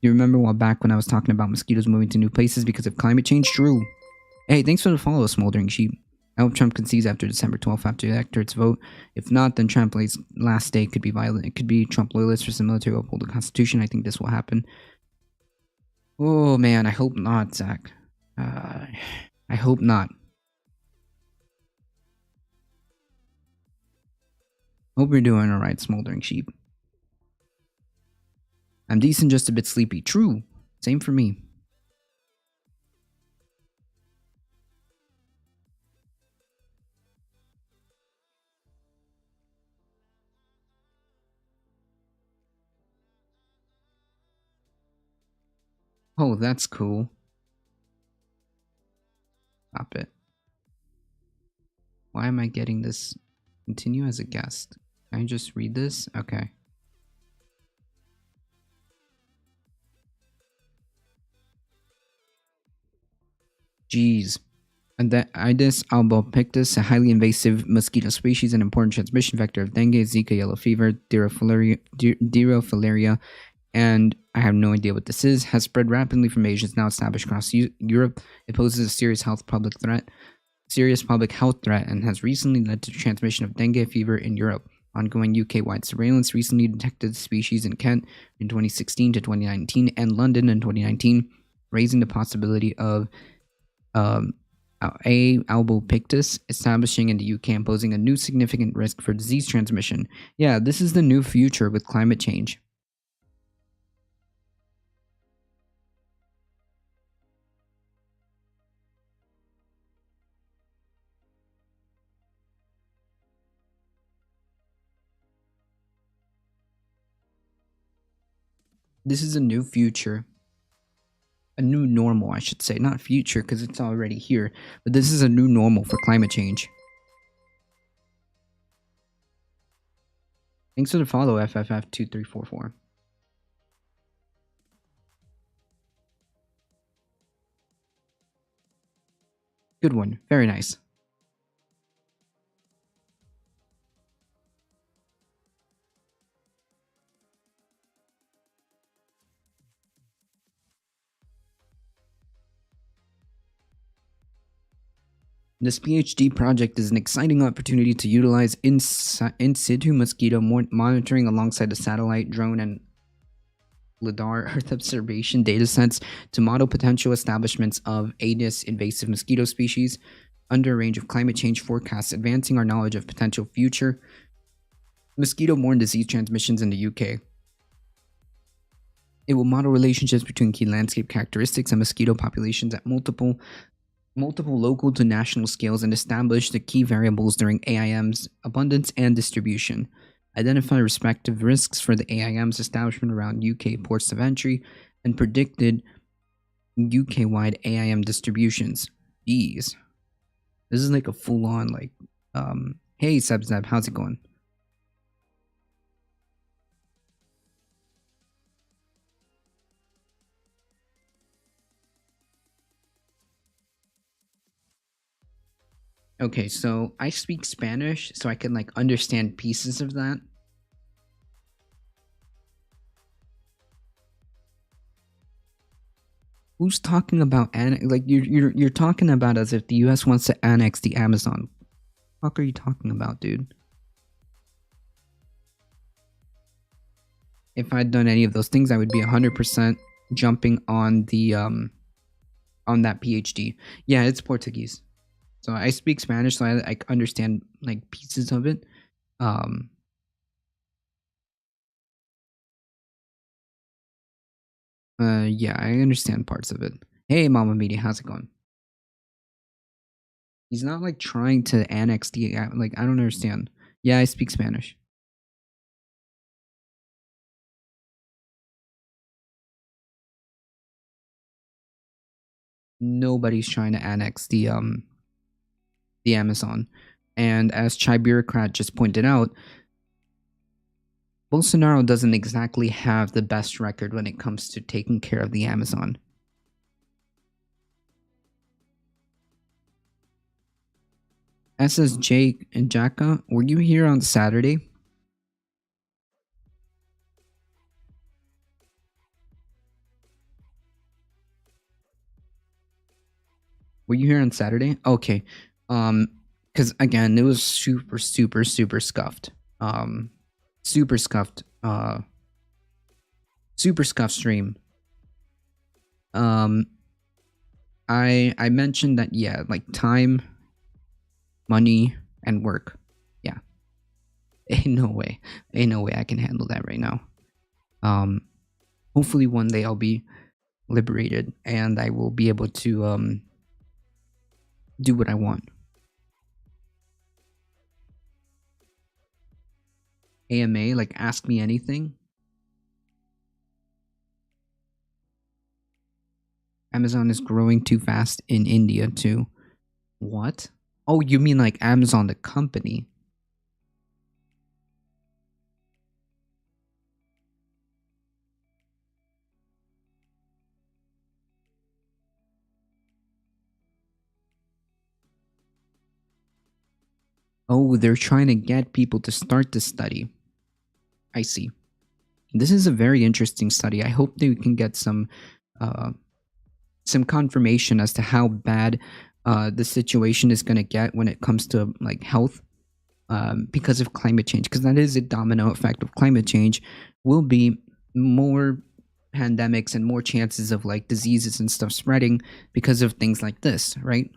You remember a while back when I was talking about mosquitoes moving to new places because of climate change? True. Hey, thanks for the follow, Smoldering Sheep. I hope Trump concedes after December 12th after the electorate's vote. If not, then Trump's last day could be violent. It could be Trump loyalists versus the military will uphold the Constitution. I think this will happen. Oh, man, I hope not, Zach. I hope not. Hope you're doing alright, Smoldering Sheep. I'm decent, just a bit sleepy. True. Same for me. Oh, that's cool. Stop it. Why am I getting this? Continue as a guest. Can I just read this? Okay. Jeez. And that Aedes albopictus, a highly invasive mosquito species, an important transmission vector of dengue, Zika, yellow fever, Dirofilaria, and I have no idea what this is, has spread rapidly from Asia, is now established across Europe. It poses a serious public health threat, and has recently led to the transmission of dengue fever in Europe. Ongoing UK-wide surveillance recently detected the species in Kent in 2016 to 2019 and London in 2019, raising the possibility of A. albopictus establishing in the UK and posing a new significant risk for disease transmission. Yeah, this is the new future with climate change. This is a new future. A new normal, I should say. Not future, because it's already here. But this is a new normal for climate change. Thanks for the follow, FFF2344. Good one. Very nice. This PhD project is an exciting opportunity to utilize in situ mosquito monitoring alongside the satellite, drone, and LIDAR Earth observation datasets to model potential establishments of Aedes invasive mosquito species under a range of climate change forecasts, advancing our knowledge of potential future mosquito-borne disease transmissions in the UK. It will model relationships between key landscape characteristics and mosquito populations at multiple local to national scales and establish the key variables during AIM's abundance and distribution. Identify respective risks for the AIM's establishment around UK ports of entry and predicted UK-wide AIM distributions. Jeez. This is like a full-on like, hey Sebzeb, how's it going? Okay, so I speak Spanish, so I can like understand pieces of that. Who's talking about like you're talking about as if the U.S. wants to annex the Amazon. What are you talking about, dude? If I'd done any of those things, I would be 100% jumping on the on that PhD. Yeah, it's Portuguese. So I speak Spanish, so I understand like pieces of it. Um, yeah, I understand parts of it. Hey, Mama Media, how's it going? He's not like trying to annex the like. I don't understand. Yeah, I speak Spanish. Nobody's trying to annex the Amazon, and as Chai Bureaucrat just pointed out, Bolsonaro doesn't exactly have the best record when it comes to taking care of the Amazon. SSJ and Jaka, were you here on Saturday? Were you here on Saturday? Okay. Because again, it was super scuffed. Super scuffed. Super scuffed stream. Um, I mentioned that yeah, like time, money, and work. Yeah, ain't no way I can handle that right now. Hopefully one day I'll be liberated and I will be able to do what I want. AMA, like ask me anything. Amazon is growing too fast in India too. What? Oh, you mean like Amazon the company? Oh, they're trying to get people to start the study. I see. This is a very interesting study. I hope they can get some confirmation as to how bad the situation is going to get when it comes to like health because of climate change. Because that is a domino effect of climate change. Will be more pandemics and more chances of like diseases and stuff spreading because of things like this, right?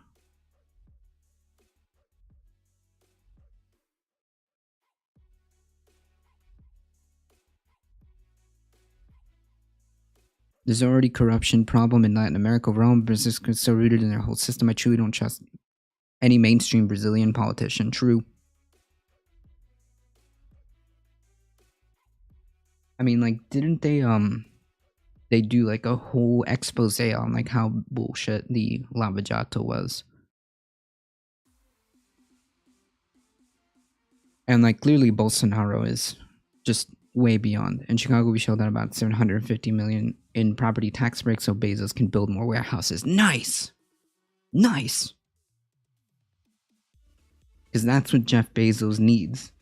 There's already corruption problem in Latin America. Rome, Brazil is so rooted in their whole system. I truly don't trust any mainstream Brazilian politician. True. I mean, like, didn't they do like a whole expose on like how bullshit the Lava Jato was? And like clearly Bolsonaro is just way beyond. In Chicago, we showed that about 750 million in property tax breaks so Bezos can build more warehouses. Nice. Nice. Because that's what Jeff Bezos needs.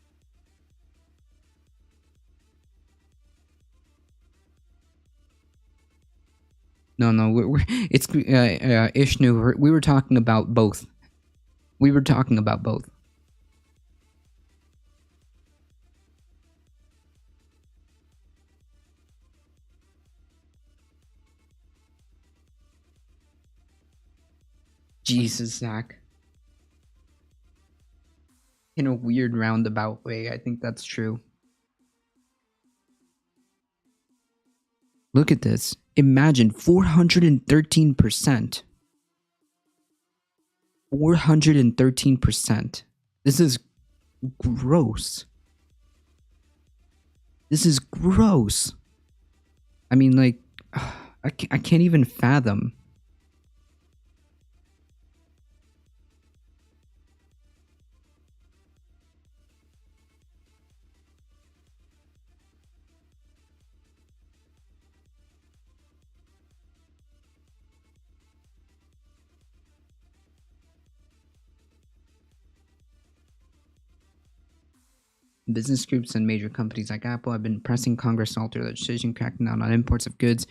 No, it's Ishnu. We were talking about both. We were talking about both. Jesus, Zach. In a weird roundabout way, I think that's true. Look at this. Imagine 413%. 413%. This is gross. This is gross. I mean, like, I can't even fathom. Business groups and major companies like Apple have been pressing Congress to alter legislation cracking down on imports of goods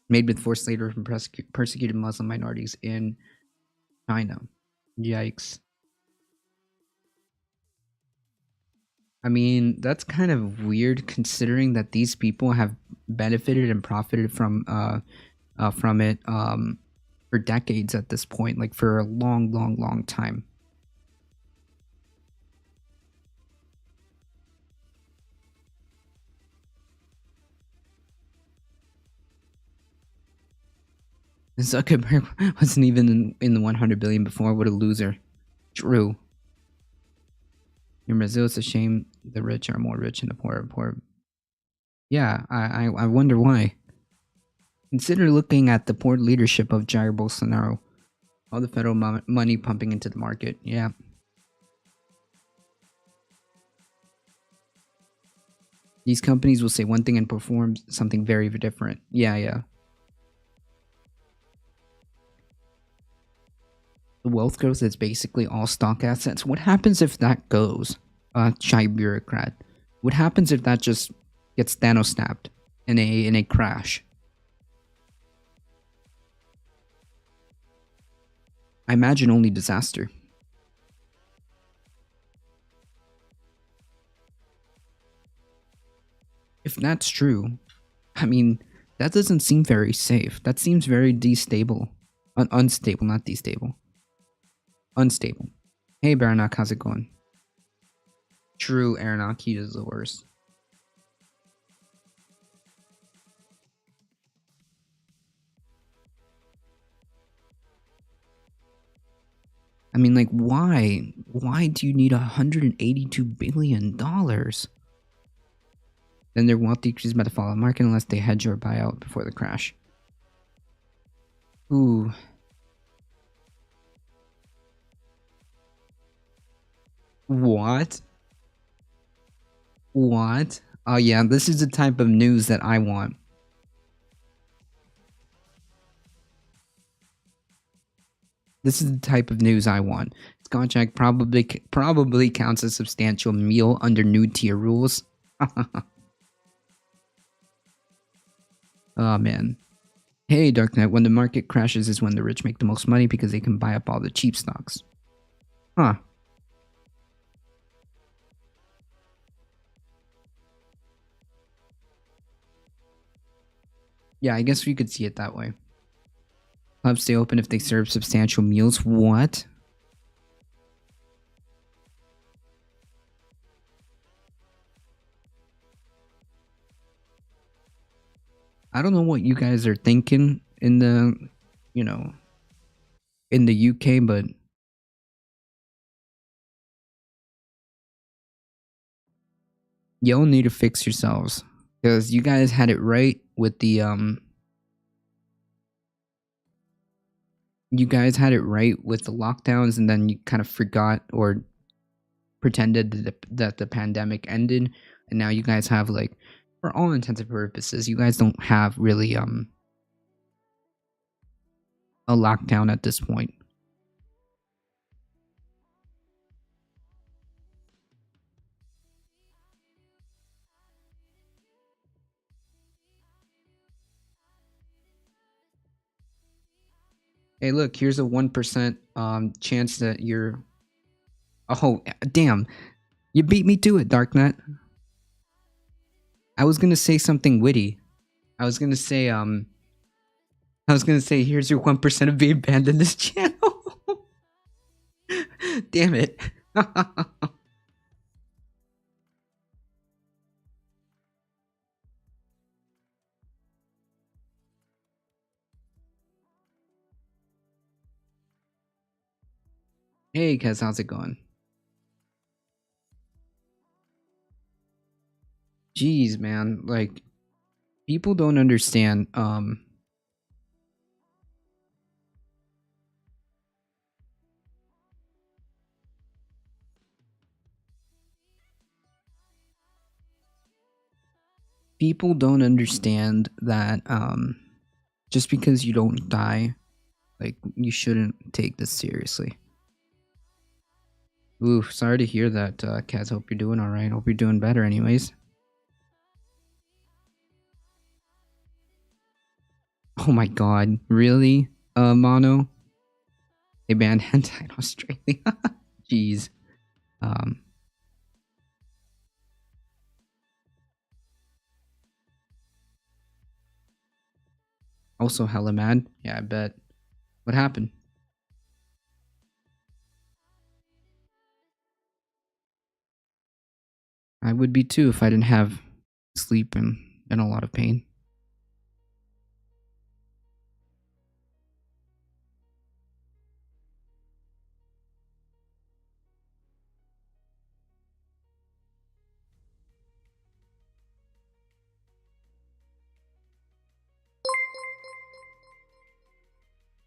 made with forced labor from persecuted Muslim minorities in China. Yikes. I mean, that's kind of weird considering that these people have benefited and profited from it for decades at this point, like for a long time. Zuckerberg wasn't even in the 100 billion before. What a loser. True. In Brazil, it's a shame the rich are more rich and the poor are poor. Yeah, I wonder why. Consider looking at the poor leadership of Jair Bolsonaro. All the federal money pumping into the market. Yeah. These companies will say one thing and perform something very different. Yeah. The wealth growth is basically all stock assets. What happens if that goes? Shy bureaucrat. What happens if that just gets Thanos snapped in a crash? I imagine only disaster. If that's true, I mean, that doesn't seem very safe. That seems very destable. Unstable, not destable. Unstable. Hey, Baronak, how's it going? True, Aronok, he is the worst. I mean, like, why? Why do you need $182 billion? Then their wealth decreases by the fall of the market unless they hedge or buy out before the crash. Ooh. What? What? Oh yeah, this is the type of news that I want. This is the type of news I want. Scotch probably counts as substantial meal under new tier rules. Oh man. Hey Darknet, when the market crashes is when the rich make the most money because they can buy up all the cheap stocks. Huh. Yeah, I guess we could see it that way. Clubs stay open if they serve substantial meals. What? I don't know what you guys are thinking in the, in the UK, but y'all need to fix yourselves because you guys had it right with the lockdowns, and then you kind of forgot or pretended that the pandemic ended, and now you guys have, like, for all intents and purposes, you guys don't have really a lockdown at this point. Hey, look, here's a 1% chance that you're. Oh, damn! You beat me to it, Darknet. I was gonna say something witty. I was gonna say here's your 1% of being banned in this channel. Damn it. Hey, Kez, how's it going? Jeez, man, like, people don't understand, people don't understand that, just because you don't die, like, you shouldn't take this seriously. Ooh, sorry to hear that, Kaz. Hope you're doing alright. Hope you're doing better anyways. Oh my god. Really? Mono? They banned hentai in Australia. Jeez. Also hella mad. Yeah, I bet. What happened? I would be too if I didn't have sleep and in a lot of pain.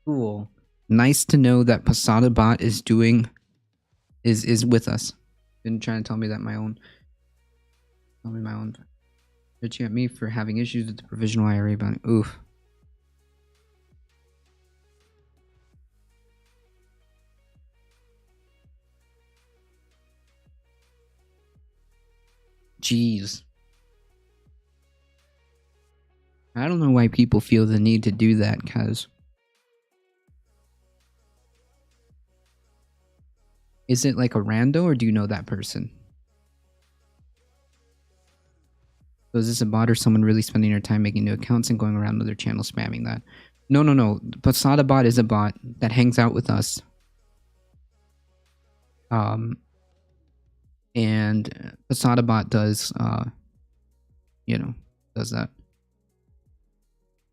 Cool. Nice to know that Posada Bot is doing is with us. Been trying to tell me that my own bitching at me for having issues with the provisional IRA bounty. Oof. Jeez. I don't know why people feel the need to do that, cuz. Is it like a rando or do you know that person? So is this a bot or someone really spending their time making new accounts and going around other channels spamming that? No. Posada Bot is a bot that hangs out with us. And Posada Bot does, does that.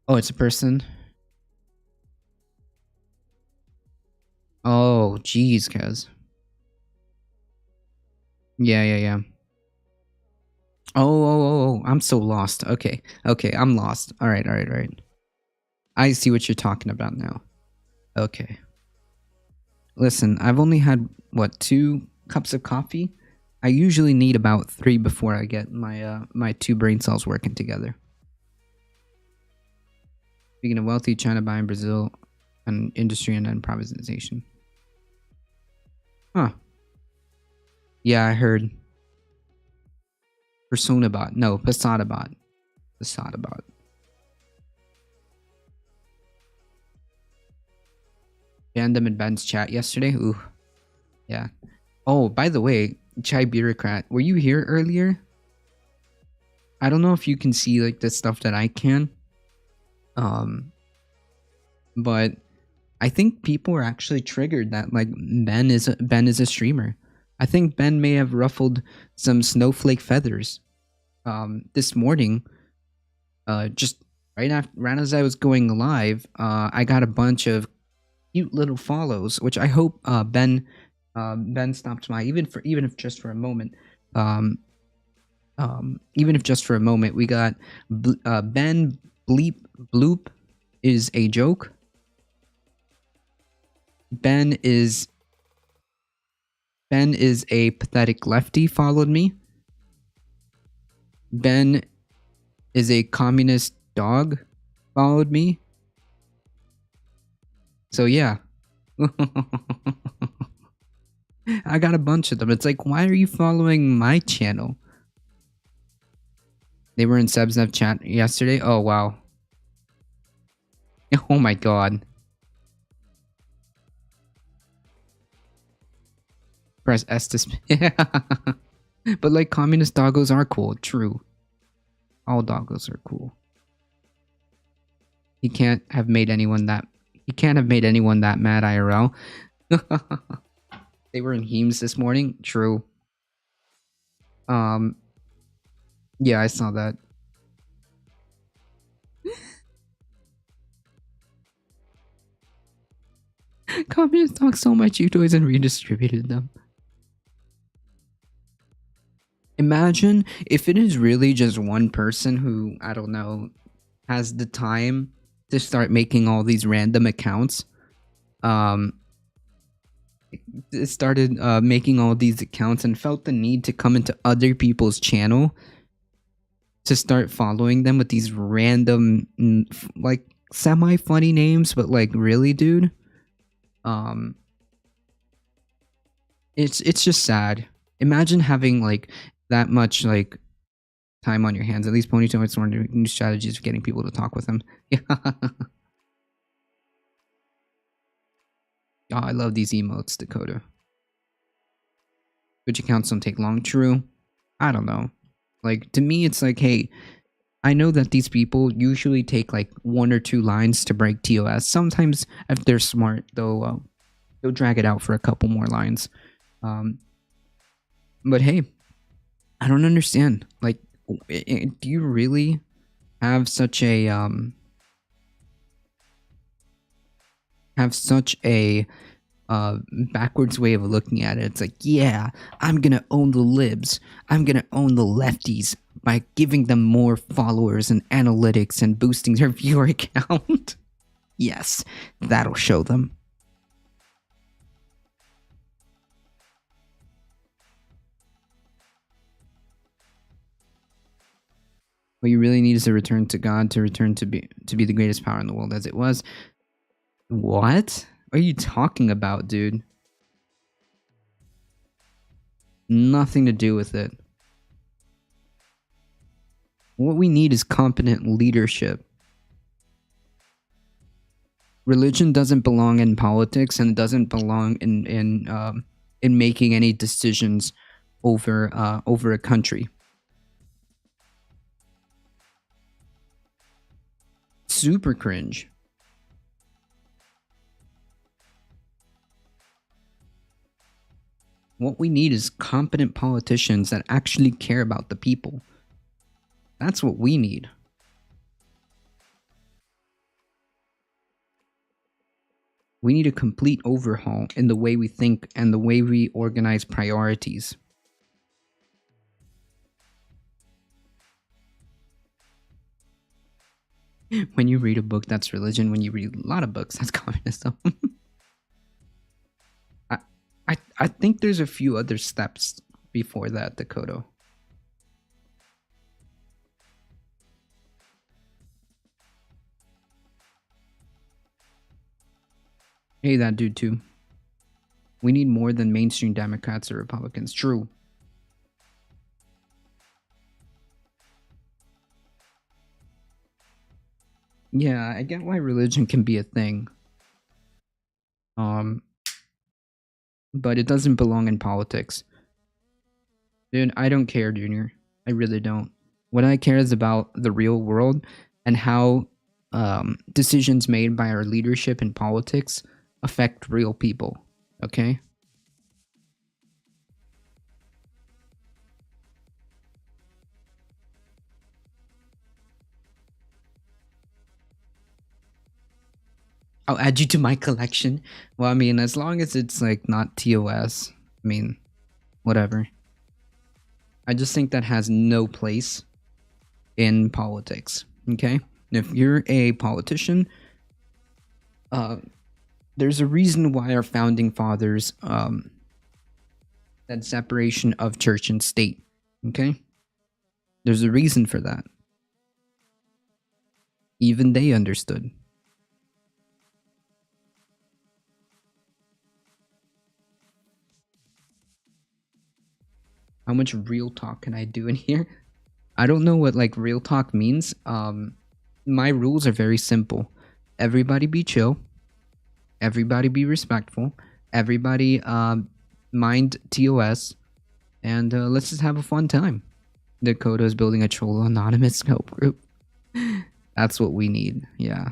Oh, it's a person? Oh, jeez, Kaz. Yeah. Oh, I'm so lost. Okay, I'm lost. All right. I see what you're talking about now. Okay. Listen, I've only had, 2 cups of coffee? I usually need about 3 before I get my 2 brain cells working together. Speaking of wealthy, China buying Brazil and industry and then privatization. Huh. Yeah, I heard. Persona Bot. No, Posada Bot. Posada Bot. Banned them in Ben's chat yesterday. Ooh. Yeah. Oh, by the way, Chai Bureaucrat, were you here earlier? I don't know if you can see like the stuff that I can. But I think people are actually triggered that like Ben is a streamer. I think Ben may have ruffled some snowflake feathers. This morning, just right as I was going live, I got a bunch of cute little follows, which I hope Ben stopped by, even if just for a moment. Even if just for a moment, we got Ben Bleep Bloop is a joke. Ben is a pathetic lefty, followed me. Ben is a communist dog, followed me. So yeah. I got a bunch of them. It's like, why are you following my channel? They were in Sebsnev chat yesterday. Oh wow. Oh my god. Press S to yeah. But like communist doggos are cool, true. All doggos are cool. He can't have made anyone that mad IRL. They were in Heems this morning, true. Yeah, I saw that. Communists talk so much toys and redistributed them. Imagine if it is really just one person who, I don't know, has the time to start making all these random accounts. It started making all these accounts and felt the need to come into other people's channel to start following them with these random, like, semi-funny names, but like, really, dude? It's just sad. Imagine having like that much like time on your hands. At least Ponytail is learning new strategies for getting people to talk with him. Yeah. Oh, I love these emotes, Dakota. Twitch accounts don't take long. True. I don't know. Like, to me, it's like, hey, I know that these people usually take like one or two lines to break TOS. Sometimes, if they're smart, they'll drag it out for a couple more lines. Um, but hey, I don't understand. Like, do you really have such a backwards way of looking at it? It's like, yeah, I'm gonna own the libs. I'm gonna own the lefties by giving them more followers and analytics and boosting their viewer count. Yes, that'll show them. What you really need is a return to God, to return to be the greatest power in the world as it was. What are you talking about, dude? Nothing to do with it. What we need is competent leadership. Religion doesn't belong in politics and doesn't belong in making any decisions over a country. Super cringe. What we need is competent politicians that actually care about the people. That's what we need. We need a complete overhaul in the way we think and the way we organize priorities. When you read a book, that's religion. When you read a lot of books, that's communism. I think there's a few other steps before that, Dakota. Hey, that dude too. We need more than mainstream Democrats or Republicans. True. Yeah, I get why religion can be a thing. But it doesn't belong in politics. Dude, I don't care, Junior. I really don't. What I care is about the real world and how decisions made by our leadership in politics affect real people. Okay? I'll add you to my collection. Well, I mean, as long as it's like not TOS, I mean, whatever. I just think that has no place in politics. Okay? If you're a politician, there's a reason why our founding fathers that separation of church and state. Okay? There's a reason for that. Even they understood. How much real talk can I do in here? I don't know what like real talk means. My rules are very simple. Everybody be chill. Everybody be respectful. Everybody mind TOS. And let's just have a fun time. Dakota is building a troll anonymous scope group. That's what we need. Yeah.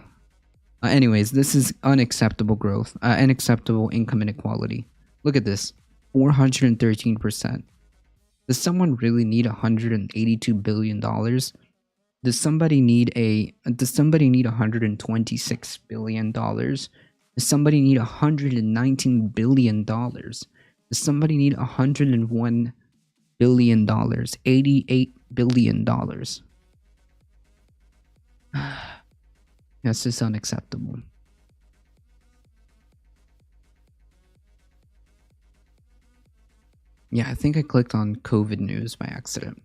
Anyways, this is unacceptable growth. Unacceptable income inequality. Look at this. 413%. Does someone really need $182 billion? Does somebody need $126 billion? Does somebody need $119 billion? Does somebody need $101 billion? $88 billion. That's just unacceptable. Yeah, I think I clicked on COVID news by accident.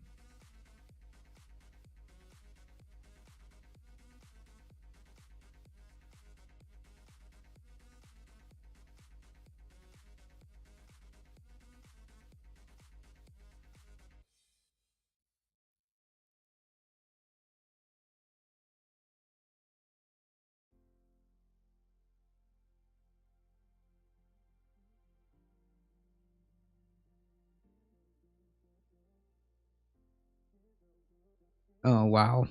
Oh wow.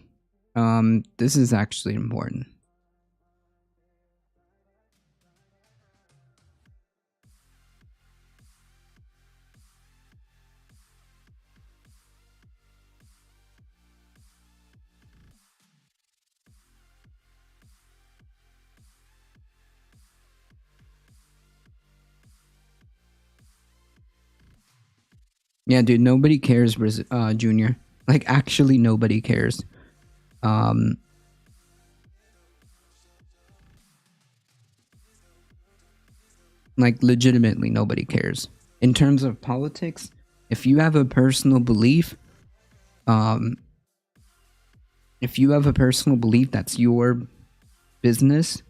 This is actually important. Yeah, dude, nobody cares, Junior. Like, actually, nobody cares. Um, like, legitimately, nobody cares. In terms of politics, if you have a personal belief, um, if you have a personal belief, that's your business.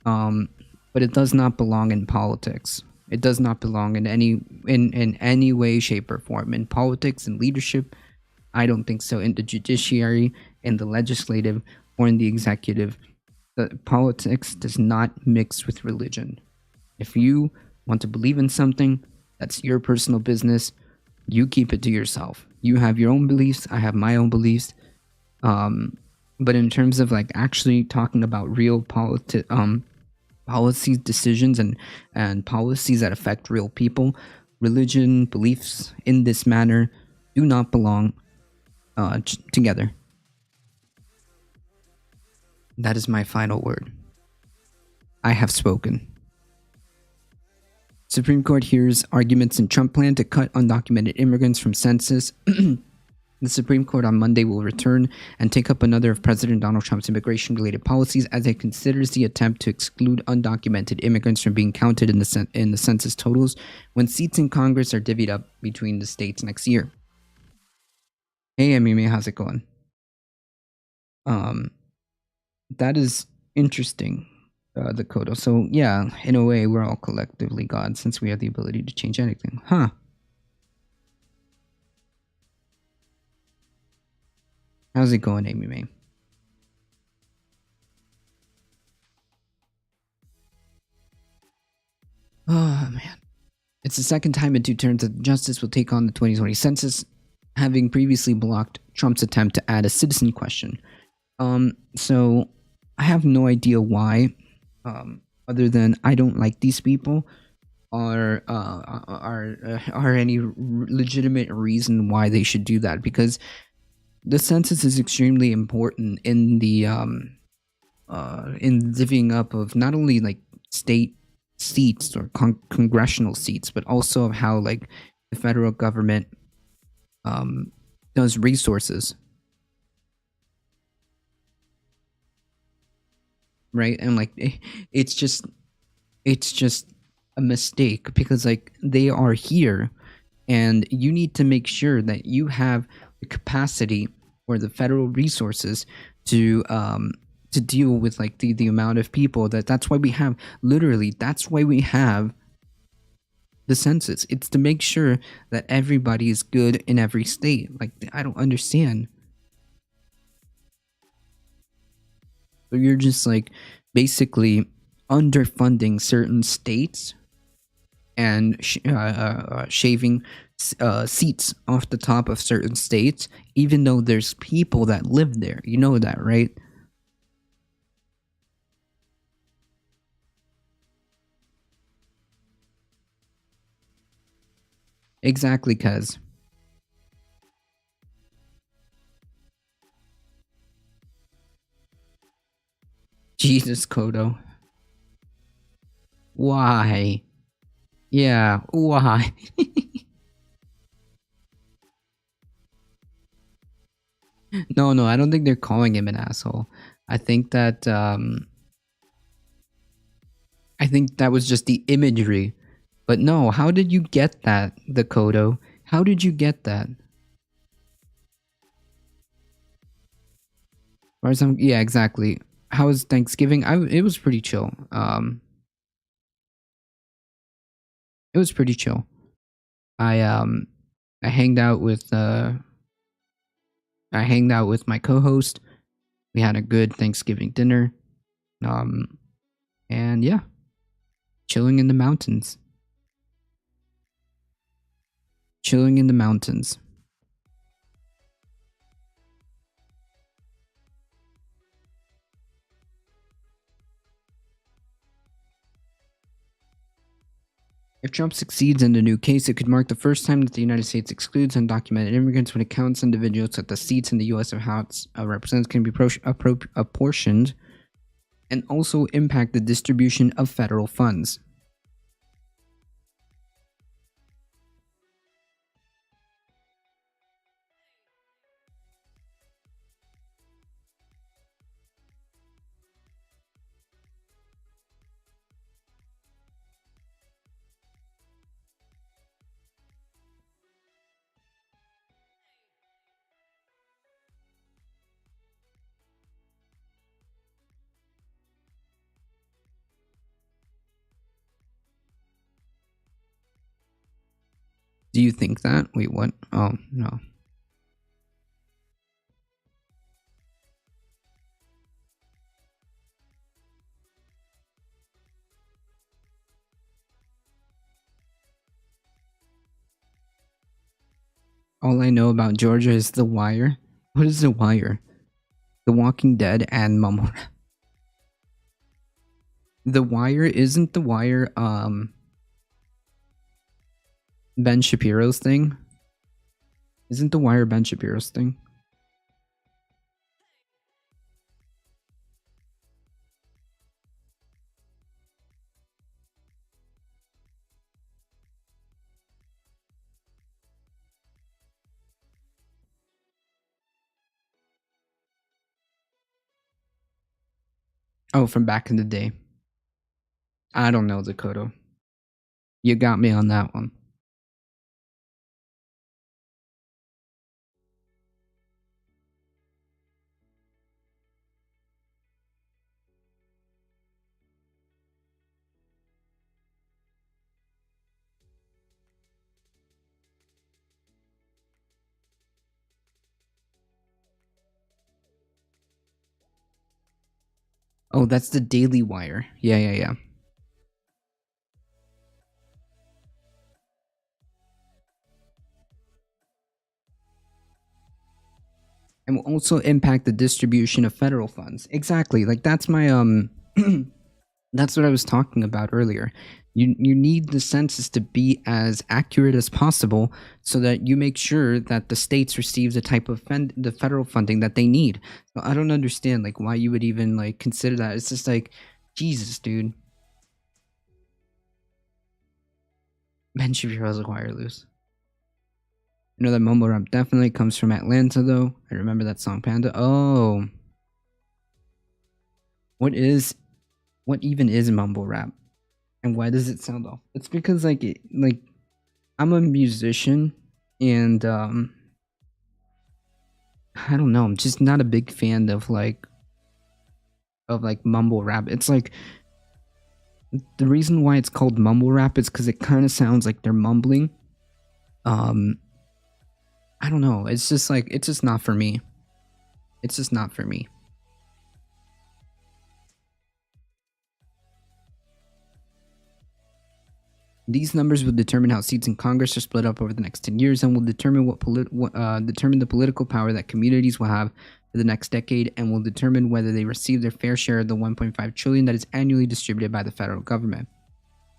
Um, but it does not belong in politics. It does not belong in any way, shape, or form. In politics and leadership, I don't think so. In the judiciary, in the legislative, or in the executive, the politics does not mix with religion. If you want to believe in something, that's your personal business. You keep it to yourself. You have your own beliefs. I have my own beliefs. Um, but in terms of like actually talking about real policies, decisions, and policies that affect real people, religion, beliefs in this manner do not belong together. That is my final word. I have spoken. Supreme Court hears arguments in Trump plan to cut undocumented immigrants from census. The Supreme Court on Monday will return and take up another of President Donald Trump's immigration-related policies as it considers the attempt to exclude undocumented immigrants from being counted in the census totals when seats in Congress are divvied up between the states next year. Hey, Amimi, how's it going? Um, that is interesting, the Kodo. So yeah, in a way, we're all collectively God since we have the ability to change anything, huh? How's it going, Amy May? Oh man. It's the second time in 2 terms that Justice will take on the 2020 census, having previously blocked Trump's attempt to add a citizen question. So I have no idea why, other than I don't like these people, are any legitimate reason why they should do that, because the census is extremely important in divvying up of not only like state seats or congressional seats, but also of how like the federal government does resources, right? And like it's just a mistake because like they are here, and you need to make sure that you have the capacity or the federal resources to deal with like the amount of people that's why we have, literally that's why we have the census. It's to make sure that everybody is good in every state. Like I don't understand. So you're just like basically underfunding certain states and shaving seats off the top of certain states, even though there's people that live there. You know that, right? Exactly, cuz. Jesus, Kodo. Why? Yeah, why? No, I don't think they're calling him an asshole. I think that I think that was just the imagery. But no, how did you get that, the Kodo? How did you get that? Or some, yeah, exactly. How was Thanksgiving? It was pretty chill. It was pretty chill. I um I hanged out with my co-host. We had a good Thanksgiving dinner. Um and yeah, chilling in the mountains. Chilling in the mountains. If Trump succeeds in the new case, it could mark the first time that the United States excludes undocumented immigrants when it counts individuals that the seats in the U.S. House of Representatives can be apportioned, and also impact the distribution of federal funds. Do you think that? Wait, what? Oh, no. All I know about Georgia is The Wire. What is The Wire? The Walking Dead and Mumble Rap. The Wire isn't The Wire Ben Shapiro's thing? Isn't The Wire Ben Shapiro's thing? Oh, from back in the day. I don't know, Dakota. You got me on that one. Oh, that's the Daily Wire. Yeah. And will also impact the distribution of federal funds. Exactly. Like that's my that's what I was talking about earlier. You need the census to be as accurate as possible so that you make sure that the states receive the type of the federal funding that they need. So I don't understand like why you would even like consider that. It's just like Jesus, dude. Ben Shapiro's a wire loose. You know that mumble rap definitely comes from Atlanta though. I remember that song Panda. Oh. What even is mumble rap? And why does it sound off? It's because like I'm a musician and I don't know, I'm just not a big fan of like mumble rap. It's like the reason why it's called mumble rap is because it kind of sounds like they're mumbling. I don't know. It's just like it's just not for me. It's just not for me. These numbers will determine how seats in Congress are split up over the next 10 years and will determine determine the political power that communities will have for the next decade and will determine whether they receive their fair share of the $1.5 trillion that is annually distributed by the federal government.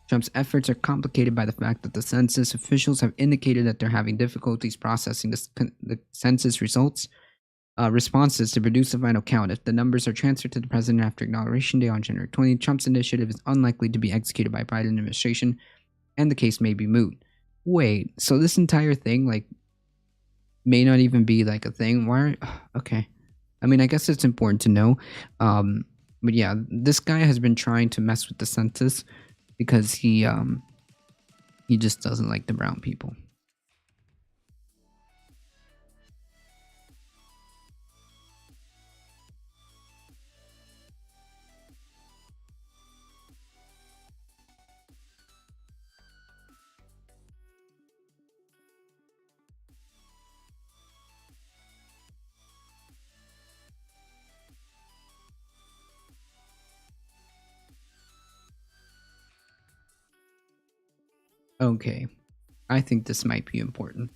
Trump's efforts are complicated by the fact that the census officials have indicated that they're having difficulties processing the census responses to produce a final count. If the numbers are transferred to the president after Inauguration Day on January 20th, Trump's initiative is unlikely to be executed by Biden administration, and the case may be moot. Wait, so this entire thing, like, may not even be, like, a thing? Why? Okay. I mean, I guess it's important to know. But yeah, this guy has been trying to mess with the census because he just doesn't like the brown people. Okay, I think this might be important.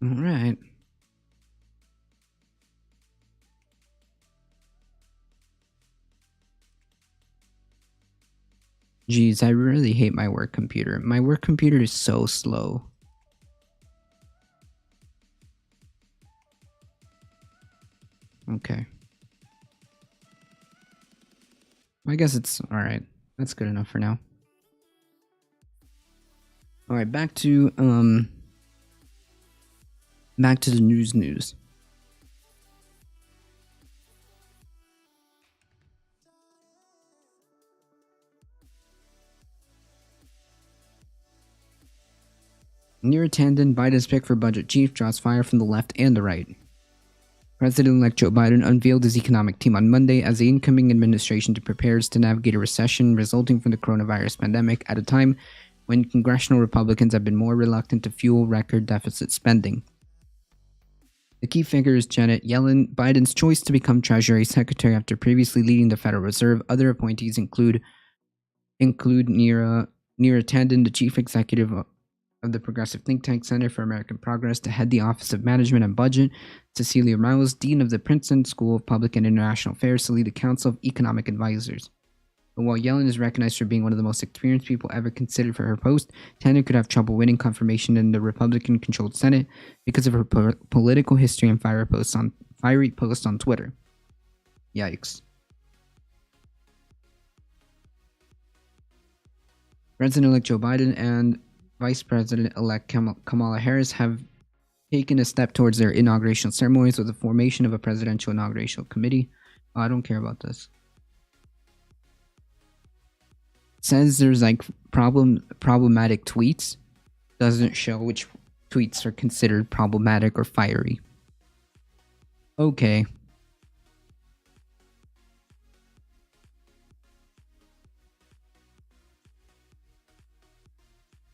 All right. Geez, I really hate my work computer. My work computer is so slow. Okay. I guess it's alright. That's good enough for now. Alright, back to the news. Near attendant, Biden's pick for budget chief draws fire from the left and the right. President-elect Joe Biden unveiled his economic team on Monday as the incoming administration prepares to navigate a recession resulting from the coronavirus pandemic at a time when congressional Republicans have been more reluctant to fuel record deficit spending. The key figure is Janet Yellen, Biden's choice to become Treasury Secretary after previously leading the Federal Reserve. Other appointees include Neera Tanden, the chief executive of the progressive think tank Center for American Progress, to head the Office of Management and Budget; Cecilia Rouse, dean of the Princeton School of Public and International Affairs, to lead the Council of Economic Advisors. But while Yellen is recognized for being one of the most experienced people ever considered for her post, Tanden could have trouble winning confirmation in the Republican-controlled Senate because of her political history and fiery posts on Twitter. Yikes. President-elect Joe Biden and Vice President-elect Kamala Harris have taken a step towards their inauguration ceremonies with the formation of a presidential inauguration committee. Oh, I don't care about this. Says there's like problematic tweets. Doesn't show which tweets are considered problematic or fiery. Okay.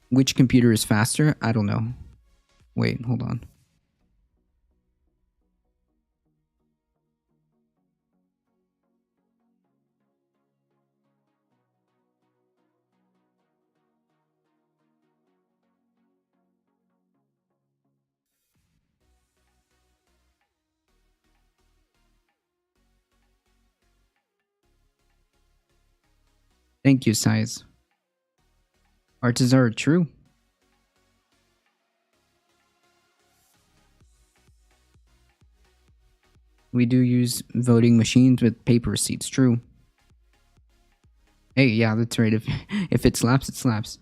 Which computer is faster? I don't know. Wait, hold on. Thank you, Size. Artizar, true. We do use voting machines with paper receipts, true. Hey, yeah, that's right. If it slaps, it slaps.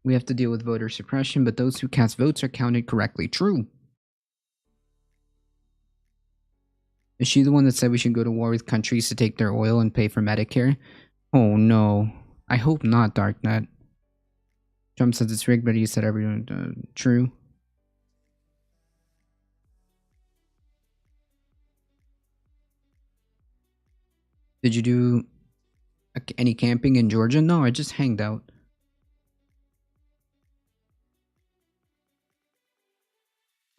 We have to deal with voter suppression, but those who cast votes are counted correctly. True. Is she the one that said we should go to war with countries to take their oil and pay for Medicare? Oh no. I hope not, Darknet. Trump says it's rigged, but he said everyone true. Did you do any camping in Georgia? No, I just hanged out.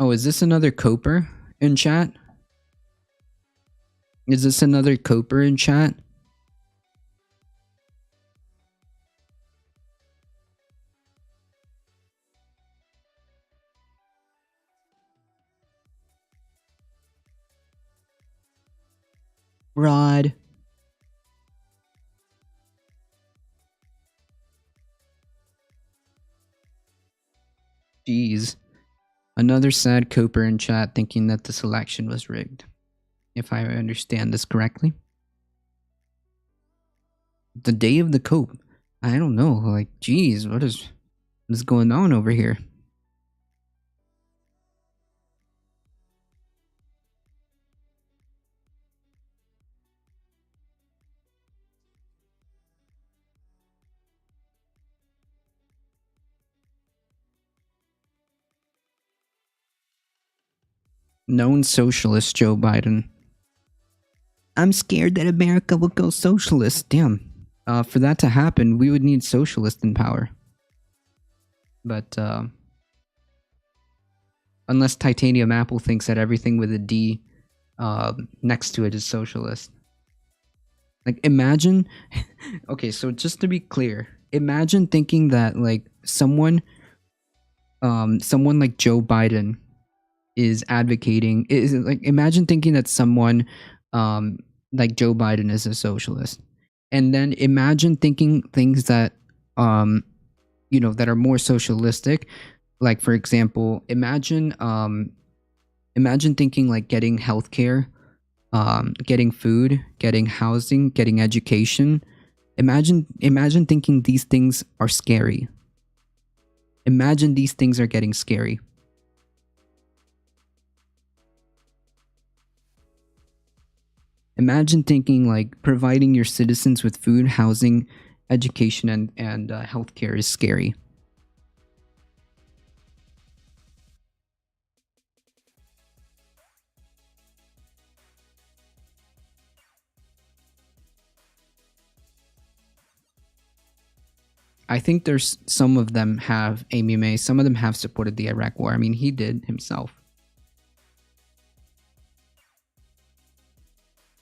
Oh, is this another Coper in chat? Is this another Coper in chat? Rod. Jeez. Another sad Coper in chat thinking that this election was rigged. If I understand this correctly. The day of the Cope. I don't know. Like, geez, what is going on over here? Known socialist Joe Biden. I'm scared that America will go socialist. Damn. For that to happen, we would need socialists in power. But unless Titanium Apple thinks that everything with a D next to it is socialist. Like, imagine. Okay, so just to be clear, imagine thinking that like someone like Joe Biden is advocating is like, imagine thinking that someone like Joe Biden is a socialist, and then imagine thinking things that that are more socialistic, like for example, imagine thinking like getting healthcare, getting food, getting housing, getting education. Imagine thinking these things are scary. Imagine these things are getting scary. Imagine thinking like providing your citizens with food, housing, education, and healthcare is scary. I think there's some of them have Amy May. Some of them have supported the Iraq War. I mean, he did himself.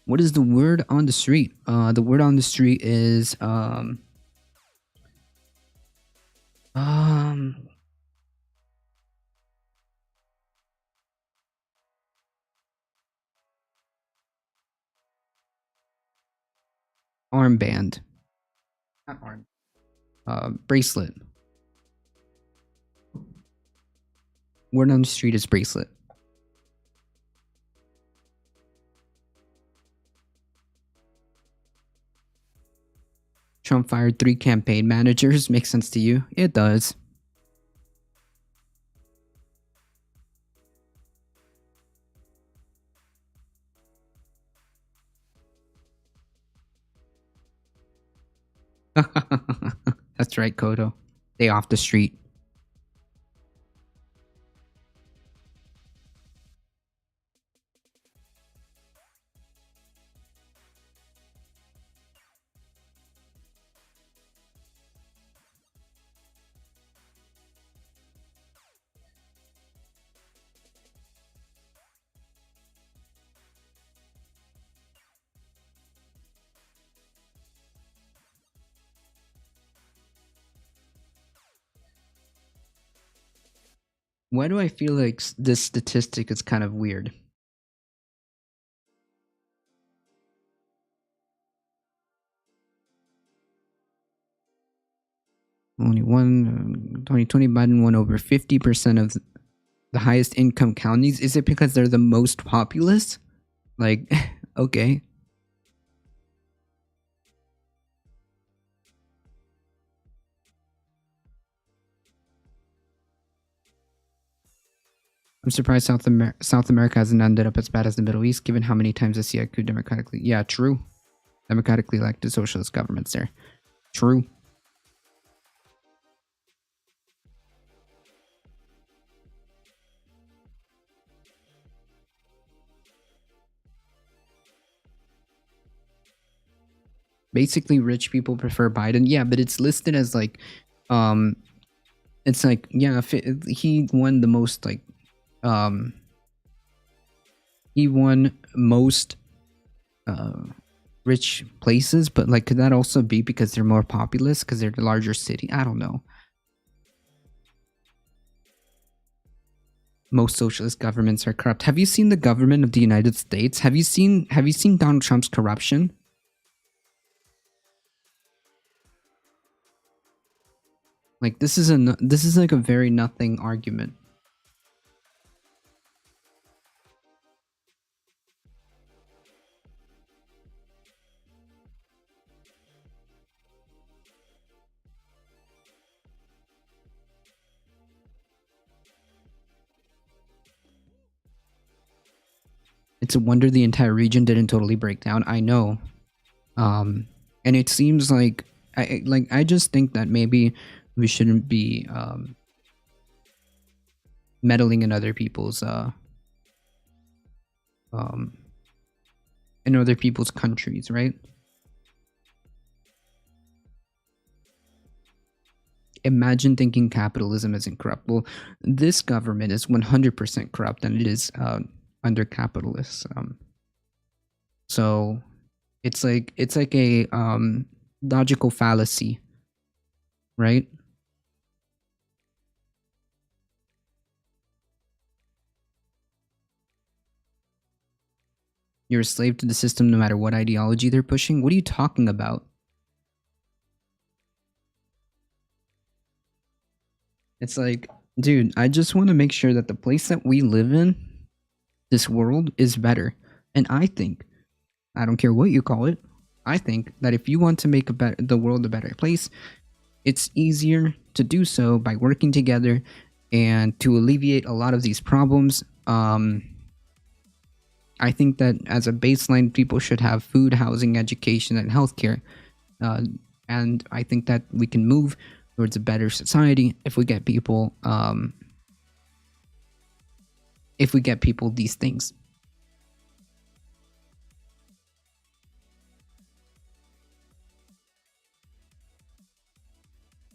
What is the word on the street? The word on the street is armband. Not arm. Bracelet. Word on the street is bracelet. Trump fired 3 campaign managers. Makes sense to you? It does. That's right, Kodo. Stay off the street. Why do I feel like this statistic is kind of weird? Only one 2020 Biden won over 50% of the highest income counties. Is it because they're the most populous? Like, okay. I'm surprised South America hasn't ended up as bad as the Middle East, given how many times the CIA coup democratically. Yeah, true. Democratically elected socialist governments there. True. Basically, rich people prefer Biden. Yeah, but it's listed as like, it's like, yeah, he won the most, like, he won most rich places, but like, could that also be because they're more populous, because they're the larger city? I don't know. Most socialist governments are corrupt. Have you seen the government of the United States? Have you seen Donald Trump's corruption? Like, this is like a very nothing argument. It's a wonder the entire region didn't totally break down. I know. And it seems like I just think that maybe we shouldn't be meddling in other people's countries, right? imagine thinking capitalism isn't corrupt. Well, this government is 100% corrupt, and it is under capitalists. So it's like a logical fallacy, right? You're a slave to the system no matter what ideology they're pushing. What are you talking about? It's like, dude, I just want to make sure that the place that we live in, this world, is better. And I think, I don't care what you call it, I think that if you want to make the world a better place, it's easier to do so by working together and to alleviate a lot of these problems. I think that as a baseline, people should have food, housing, education, and healthcare. And I think that we can move towards a better society if we get people these things.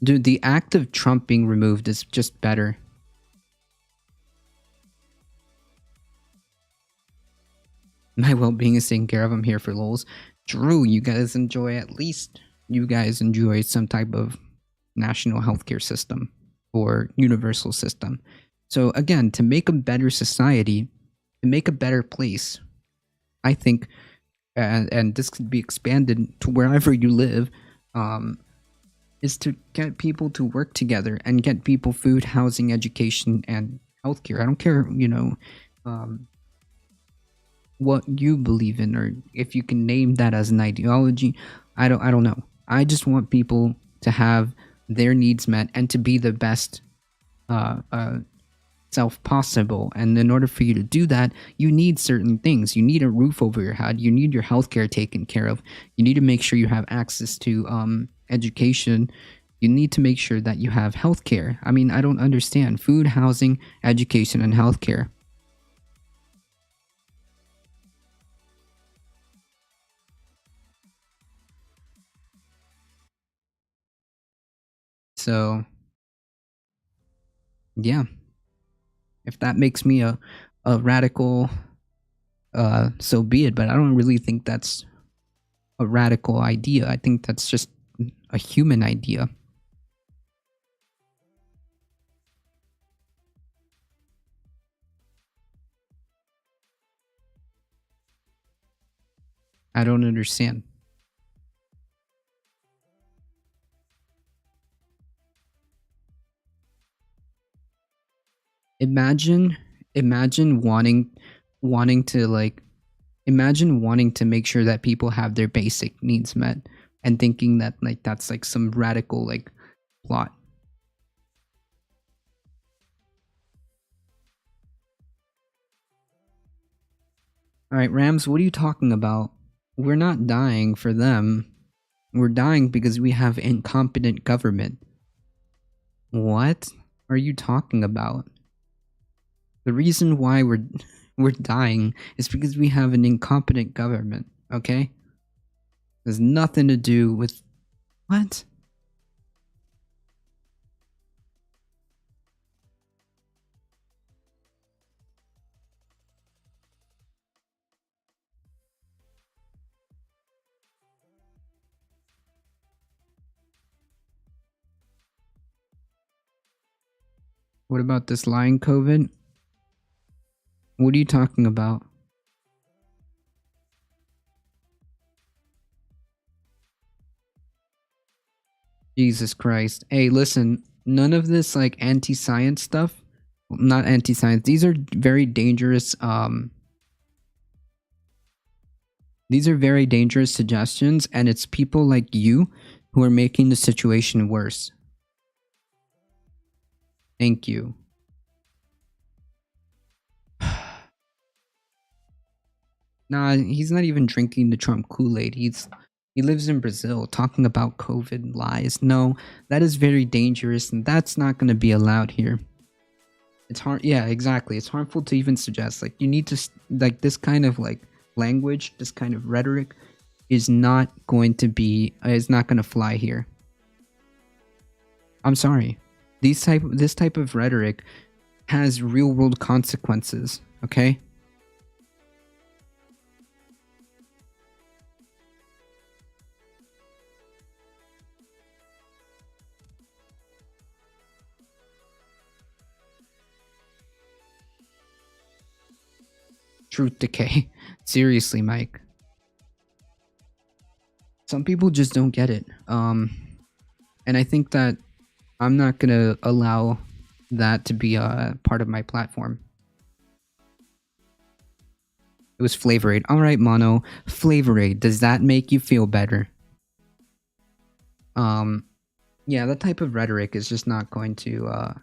Dude, the act of Trump being removed is just better. My well-being is taken care of. I'm here for lols. True, you guys enjoy some type of national healthcare system or universal system. So again, to make a better society, to make a better place, I think, and this could be expanded to wherever you live, is to get people to work together and get people food, housing, education, and healthcare. I don't care, what you believe in, or if you can name that as an ideology. I don't know. I just want people to have their needs met and to be the best self possible. And in order for you to do that, you need certain things. You need a roof over your head. You need your healthcare taken care of. You need to make sure you have access to education. You need to make sure that you have healthcare. I mean, I don't understand. Food, housing, education, and healthcare. So, yeah. If that makes me a radical, so be it. But I don't really think that's a radical idea. I think that's just a human idea. I don't understand. Imagine wanting to like imagine wanting to make sure that people have their basic needs met and thinking that like that's like some radical like plot. All right, Rams, what are you talking about? We're not dying for them. We're dying because we have incompetent government. What are you talking about? The reason why we're dying is because we have an incompetent government, okay? There's nothing to do with what? What about this lying COVID? What are you talking about? Jesus Christ. Hey, listen, none of this like anti-science stuff, not anti-science. These are very dangerous suggestions, and it's people like you who are making the situation worse. Thank you. Nah, he's not even drinking the Trump Kool-Aid. He lives in Brazil talking about COVID lies. No, that is very dangerous, and that's not going to be allowed here. It's hard. Yeah, exactly. It's harmful to even suggest. Like, you need to, like, this kind of, like, language, this kind of rhetoric is not going to fly here. I'm sorry. This type of rhetoric has real world consequences, okay? Truth decay. Seriously, Mike. Some people just don't get it. And I think that I'm not gonna allow that to be a part of my platform. It was Flavorade. All right, Mono. Flavorade. Does that make you feel better? Yeah, that type of rhetoric is just not going to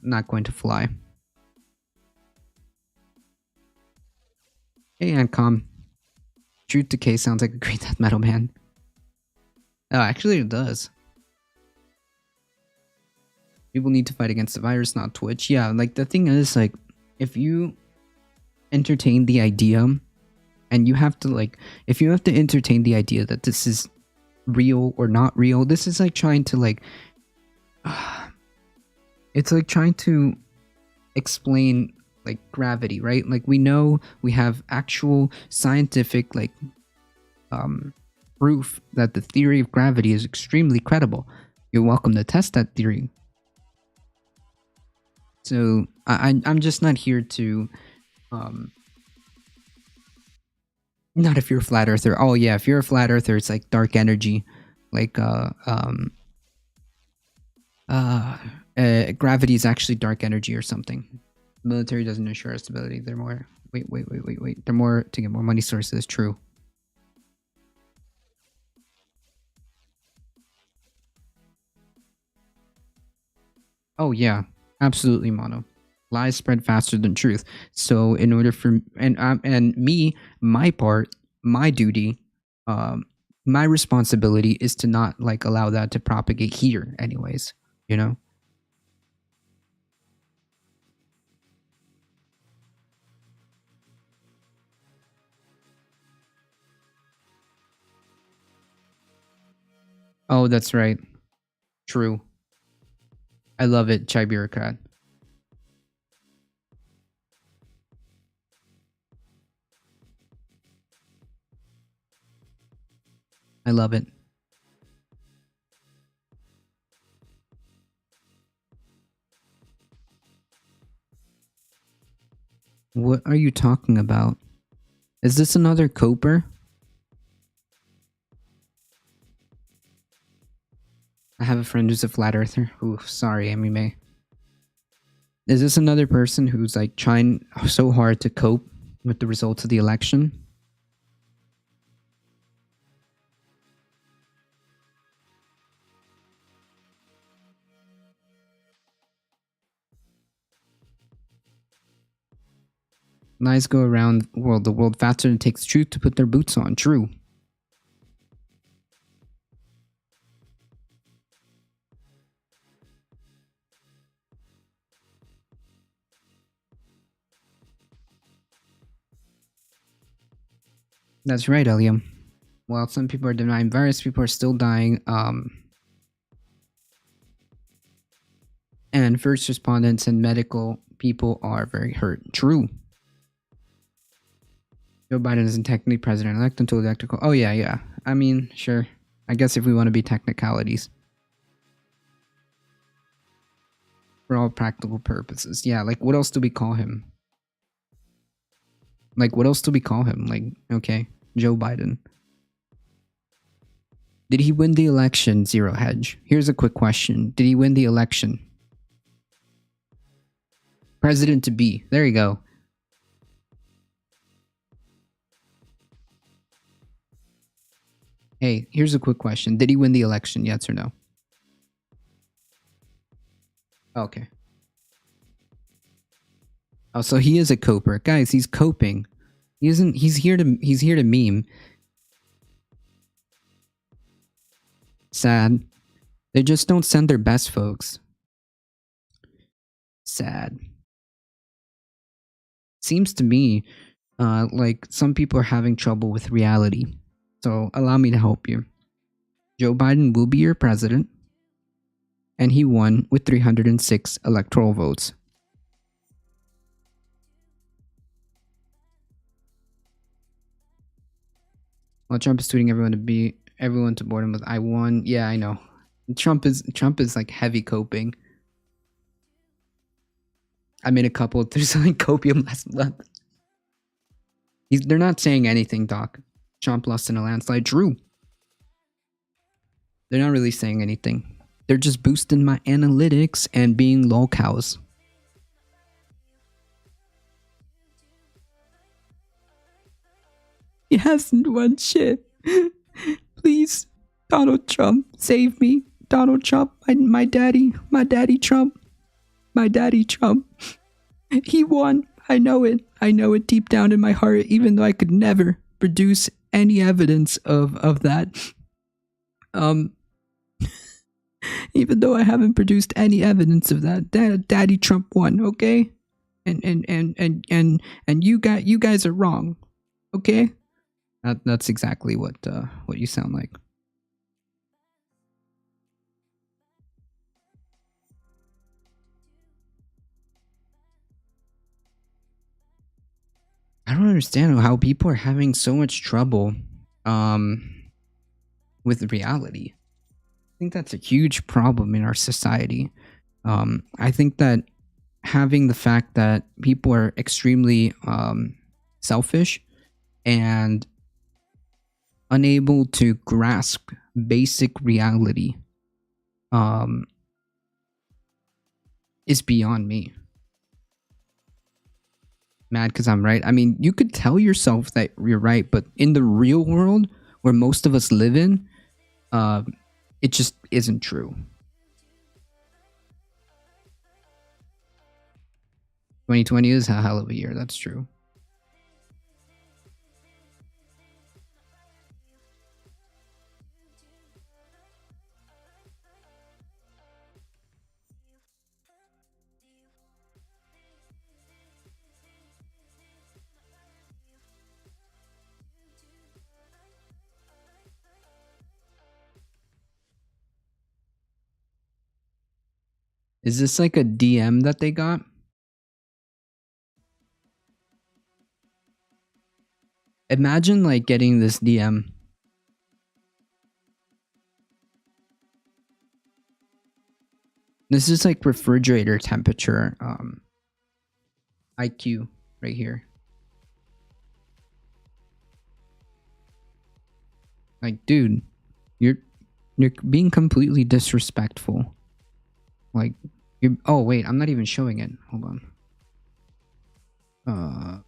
fly. Hey, Ancom. Truth Decay sounds like a great death metal band. Oh, actually, it does. People need to fight against the virus, not Twitch. Yeah, like the thing is, like, if you entertain the idea, and you have to like, if you have to entertain the idea that this is real or not real, this is like trying to like, it's like trying to explain like gravity, right? Like we know we have actual scientific like proof that the theory of gravity is extremely credible. You're welcome to test that theory. So I'm just not here to not if you're a flat earther. Oh yeah, if you're a flat earther, it's like dark energy, like gravity is actually dark energy or something. Military doesn't ensure our stability. They're more wait. They're more to get more money sources. True. Oh yeah, absolutely, Mono. Lies spread faster than truth. So in order for and me, my part, my duty, my responsibility is to not like allow that to propagate here. Anyways, you know. Oh, that's right. True. I love it, Chai Bureaucrat. I love it. What are you talking about? Is this another Coper? I have a friend who's a flat earther. Ooh, sorry, Amy May. Is this another person who's like trying so hard to cope with the results of the election? Lies go around the world faster than it takes truth to put their boots on. True. That's right, Eliam. While some people are denying virus, people are still dying. And first responders and medical people are very hurt. True. Joe Biden isn't technically president-elect until the electrical. Oh yeah. I mean, sure. I guess if we want to be technicalities. For all practical purposes. Yeah, like what else do we call him? Like okay, Joe Biden. Did he win the election, Zero Hedge? Here's a quick question. Did he win the election? President to be. There you go. Hey, here's a quick question. Did he win the election? Yes or no? Okay. Oh, so he is a coper. Guys, he's coping. He's here to meme. Sad. They just don't send their best, folks. Sad. Seems to me like some people are having trouble with reality. So allow me to help you. Joe Biden will be your president. and he won with 306 electoral votes. While Trump is tweeting everyone to board him with "I won." Yeah, I know. Trump is like heavy coping. I made a couple through selling copium last month. They're not saying anything, Doc. Trump lost in a landslide. True. They're not really saying anything. They're just boosting my analytics and being lol cows. He hasn't won shit. Please, Donald Trump, save me. Donald Trump, my daddy Trump. My daddy Trump. He won. I know it. I know it deep down in my heart, even though I could never produce any evidence of that. Even though I haven't produced any evidence of that, Daddy Trump won, okay? And you guys are wrong, okay? That's exactly what you sound like. I don't understand how people are having so much trouble with reality. I think that's a huge problem in our society. I think that having the fact that people are extremely selfish and unable to grasp basic reality is beyond me. Mad because I'm right. I mean, you could tell yourself that you're right, but in the real world where most of us live in, it just isn't true. 2020 is a hell of a year. That's true. Is this like a DM that they got? Imagine like getting this DM. This is like refrigerator temperature IQ right here. Like, dude, you're being completely disrespectful. Like, you're. Oh wait, I'm not even showing it. Hold on.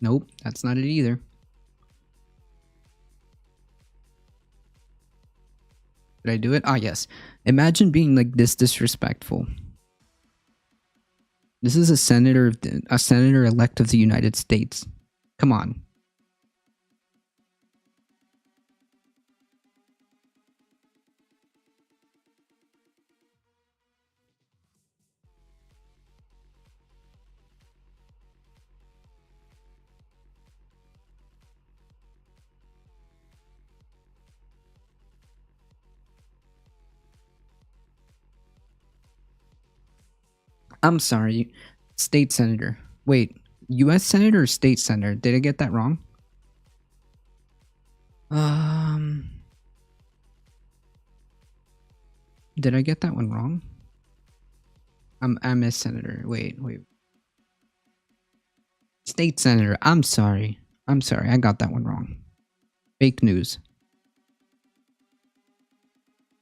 Nope, that's not it either. Did I do it? Ah, yes. Imagine being like this disrespectful. This is a senator elect of the United States. Come on. I'm sorry. State senator. Wait, US senator or state senator? Did I get that wrong? Did I get that one wrong? I'm a senator. Wait. State senator. I'm sorry. I got that one wrong. Fake news.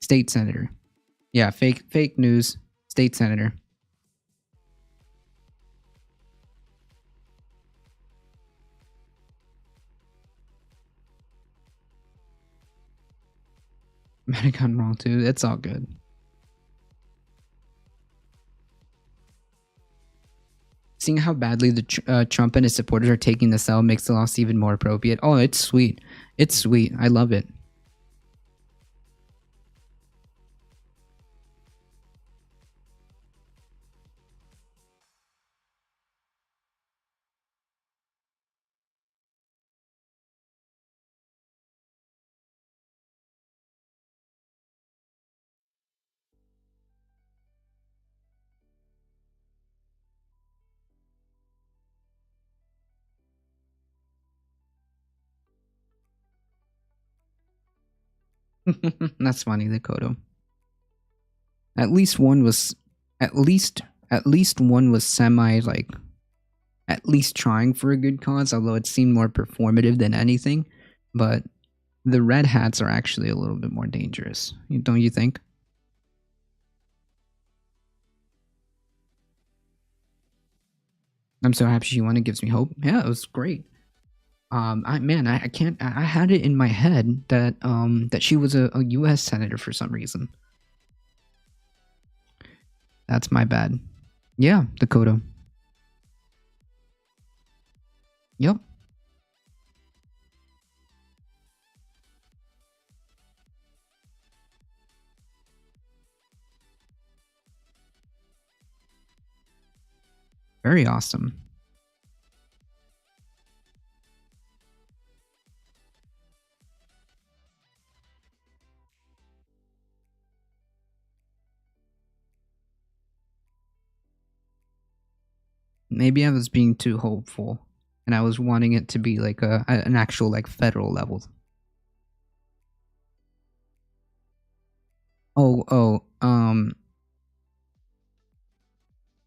State senator. Yeah, fake news. State senator. Might have gotten wrong too. It's all good. Seeing how badly the Trump and his supporters are taking the L makes the loss even more appropriate. Oh, it's sweet. It's sweet. I love it. That's funny, Dakota. At least one was, at least, at least one was semi like at least trying for a good cause, although it seemed more performative than anything. But the red hats are actually a little bit more dangerous, don't you think? I'm so happy she won. It gives me hope. Yeah, it was great. I can't. I had it in my head that that she was a U.S. senator for some reason. That's my bad. Yeah, Dakota. Yep. Very awesome. Maybe I was being too hopeful, and I was wanting it to be like an actual like federal level. Oh.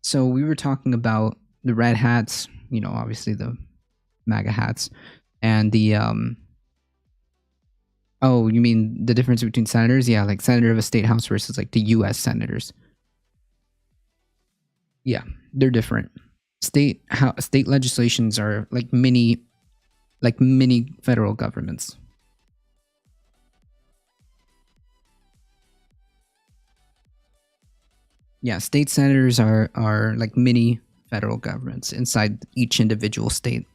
So we were talking about the red hats, obviously the MAGA hats, and the Oh, you mean the difference between senators? Yeah, like senator of a state house versus like the U.S. senators. Yeah, they're different. State legislations are like mini federal governments. Yeah, state senators are like mini federal governments inside each individual state.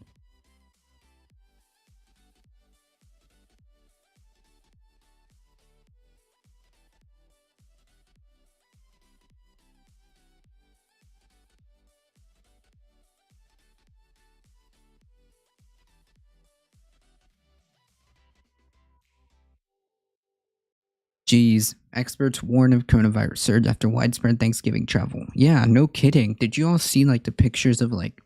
Geez, experts warn of coronavirus surge after widespread Thanksgiving travel. Yeah, no kidding. Did you all see like the pictures of like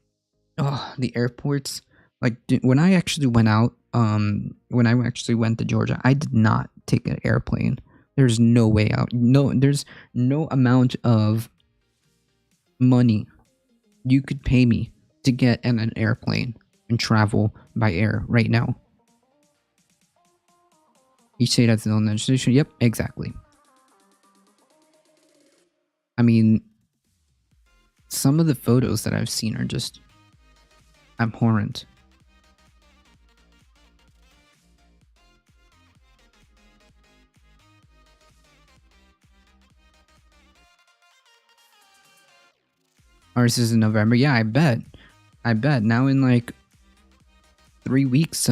the airports? Like when I actually went out, when I actually went to Georgia, I did not take an airplane. There's no way out. No, there's no amount of money you could pay me to get in an airplane and travel by air right now. Each state has its own legislation. Yep, exactly. I mean, some of the photos that I've seen are just abhorrent. Ours is in November. Yeah, I bet. I bet. Now in like 3 weeks,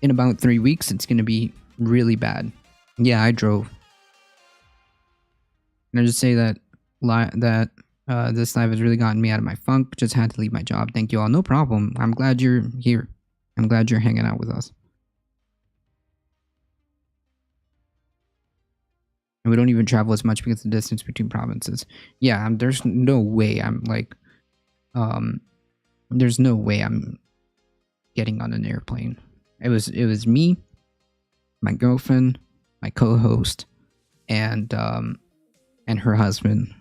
in about 3 weeks, it's gonna be really bad. Yeah, I drove. And I just say that this live has really gotten me out of my funk. Just had to leave my job. Thank you all. No problem. I'm glad you're here. I'm glad you're hanging out with us. And we don't even travel as much because of the distance between provinces. Yeah, there's no way I'm like, there's no way I'm getting on an airplane. It was me, my girlfriend, my co-host, and her husband.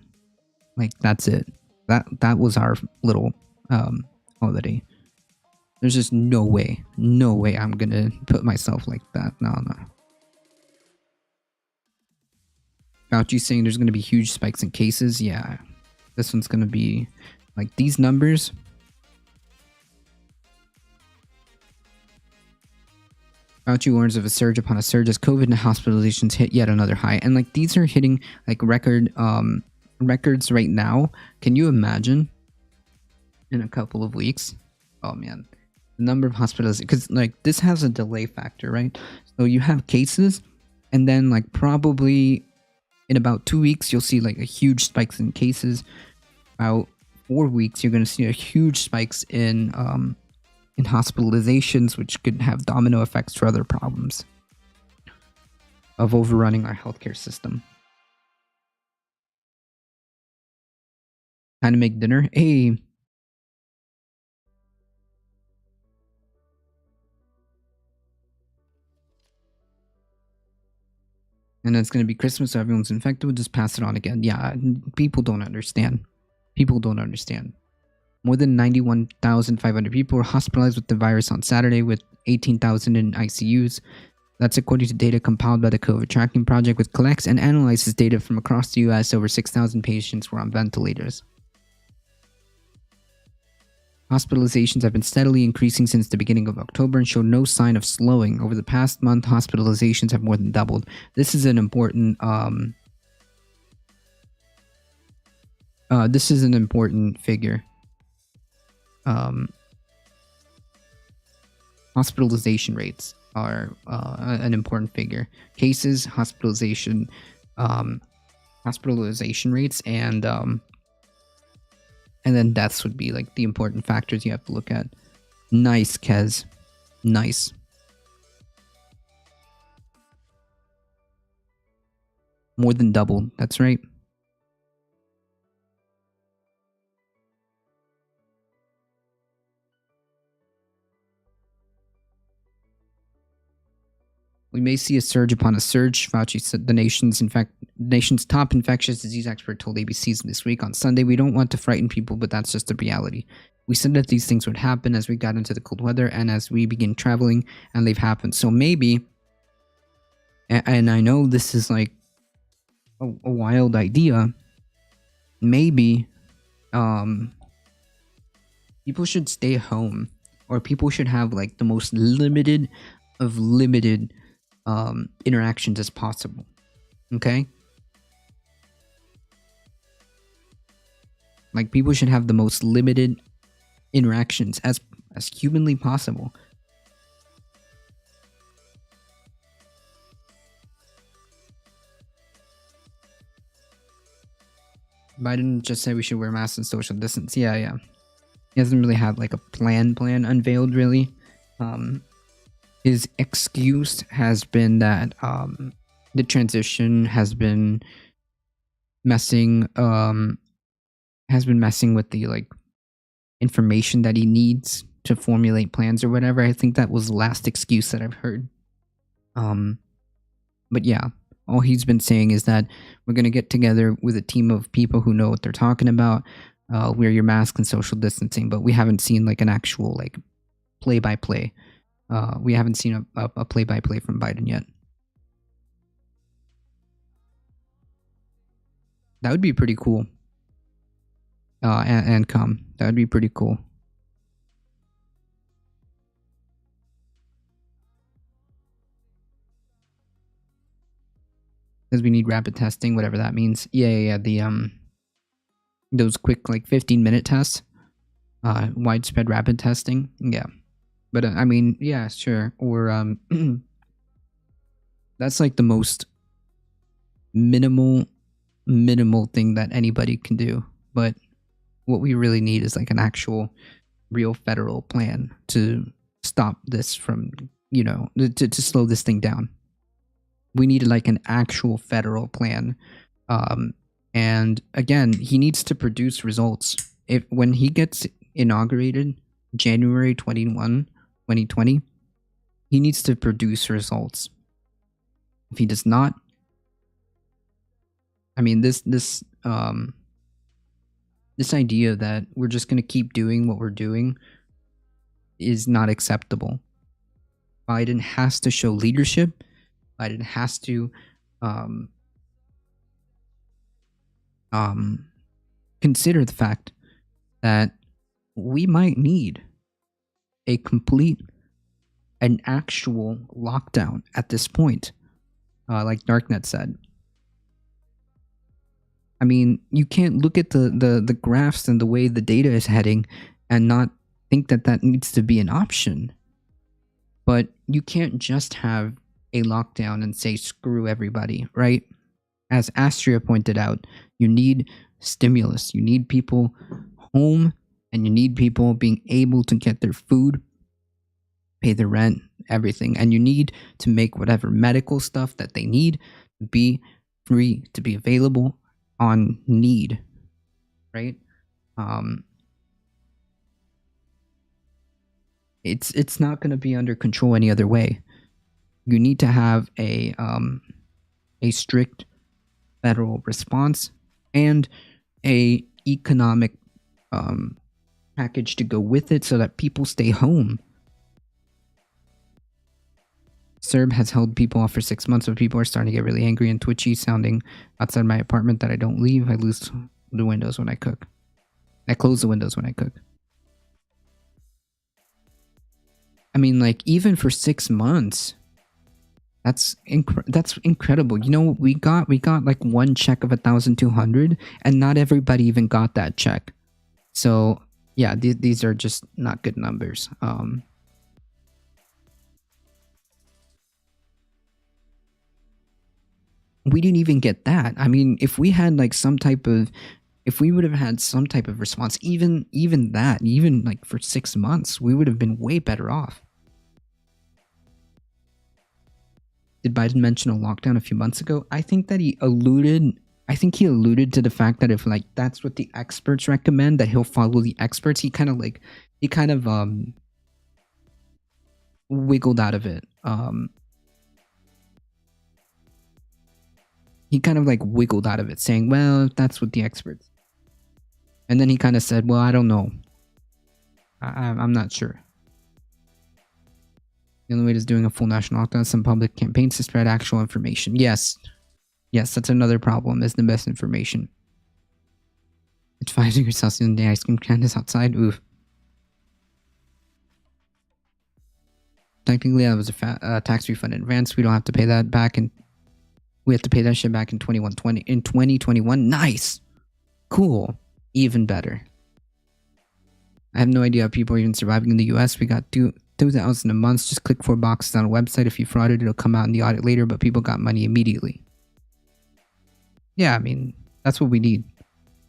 Like that's it. That was our little holiday. There's just no way I'm gonna put myself like that. No. Fauci saying there's gonna be huge spikes in cases. Yeah, this one's gonna be like these numbers. Fauci warns of a surge upon a surge as COVID and hospitalizations hit yet another high, and like these are hitting like records right now. Can you imagine in a couple of weeks? Oh man, the number of hospitals, because like this has a delay factor, right? So you have cases, and then like probably in about 2 weeks you'll see like a huge spikes in cases. About 4 weeks you're going to see a huge spikes in hospitalizations, which could have domino effects for other problems of overrunning our healthcare system. Time to make dinner. Hey, and it's going to be Christmas, so everyone's infected, we'll just pass it on again. Yeah, people don't understand. People don't understand. More than 91,500 people were hospitalized with the virus on Saturday, with 18,000 in ICUs. That's according to data compiled by the COVID Tracking Project, which collects and analyzes data from across the U.S. Over 6,000 patients were on ventilators. Hospitalizations have been steadily increasing since the beginning of October and show no sign of slowing. Over the past month, hospitalizations have more than doubled. This is an important figure. Hospitalization rates are an important figure. Cases, hospitalization rates, and then deaths would be like the important factors you have to look at. Nice, Kez. Nice. More than doubled. That's right. We may see a surge upon a surge. Fauci said the nation's top infectious disease expert told ABC this week on Sunday. We don't want to frighten people, but that's just the reality. We said that these things would happen as we got into the cold weather and as we begin traveling, and they've happened. So maybe, and I know this is like a wild idea, maybe people should stay home, or people should have like the most limited of limited interactions as possible. Okay? Like, people should have the most limited interactions as humanly possible. Biden just said we should wear masks and social distance. Yeah. He hasn't really had like a plan unveiled, really. His excuse has been that the transition has been messing with the like information that he needs to formulate plans or whatever. I think that was the last excuse that I've heard. But yeah, all he's been saying is that we're gonna get together with a team of people who know what they're talking about. Wear your mask and social distancing, but we haven't seen like an actual like play-by-play. We haven't seen a play-by-play from Biden yet. That would be pretty cool. And come. That would be pretty cool. Because we need rapid testing, whatever that means. Yeah. The those quick like 15-minute tests, widespread rapid testing. Yeah. But I mean, yeah, sure. Or that's like the most minimal thing that anybody can do. But what we really need is like an actual real federal plan to stop this from, to slow this thing down. We need like an actual federal plan. And again, he needs to produce results. When he gets inaugurated January 21, 2020, he needs to produce results. If he does not, I mean, this idea that we're just going to keep doing what we're doing is not acceptable. Biden has to show leadership. Biden has to consider the fact that we might need a complete and actual lockdown at this point, like Darknet said. I mean, you can't look at the graphs and the way the data is heading and not think that needs to be an option. But you can't just have a lockdown and say screw everybody, right? As Astria pointed out, you need stimulus. You need people home, and you need people being able to get their food, pay their rent, everything. And you need to make whatever medical stuff that they need be free, to be available on need, right? It's not going to be under control any other way. You need to have a a strict federal response and a economic package to go with it so that people stay home. CERB has held people off for 6 months, so people are starting to get really angry and twitchy, sounding outside my apartment that I don't leave. I lose the windows when I cook. I close the windows when I cook. I mean, like, even for 6 months, that's incredible. You know what we got? We got like one check of 1,200, and not everybody even got that check. So yeah, these are just not good numbers. We didn't even get that. I mean, if we had like if we would have had some type of response, even like for 6 months, we would have been way better off. Did Biden mention a lockdown a few months ago? I think he alluded to the fact that if like that's what the experts recommend, that he'll follow the experts. He kind of wiggled out of it. He kind of like wiggled out of it, saying, well, that's what the experts. And then he kind of said, well, I don't know. I'm not sure. The only way is doing a full national lockdown, some public campaigns to spread actual information. Yes, that's another problem, is the misinformation. It's 5 degrees Celsius and the ice cream can is outside. Oof. Technically, that was a tax refund in advance. We don't have to pay that back, and we have to pay that shit back in 2021. Nice, cool, even better. I have no idea how people are even surviving in the U.S. We got 2,000 a month. Just click 4 boxes on a website. If you frauded, it'll come out in the audit later, but people got money immediately. Yeah, I mean, that's what we need.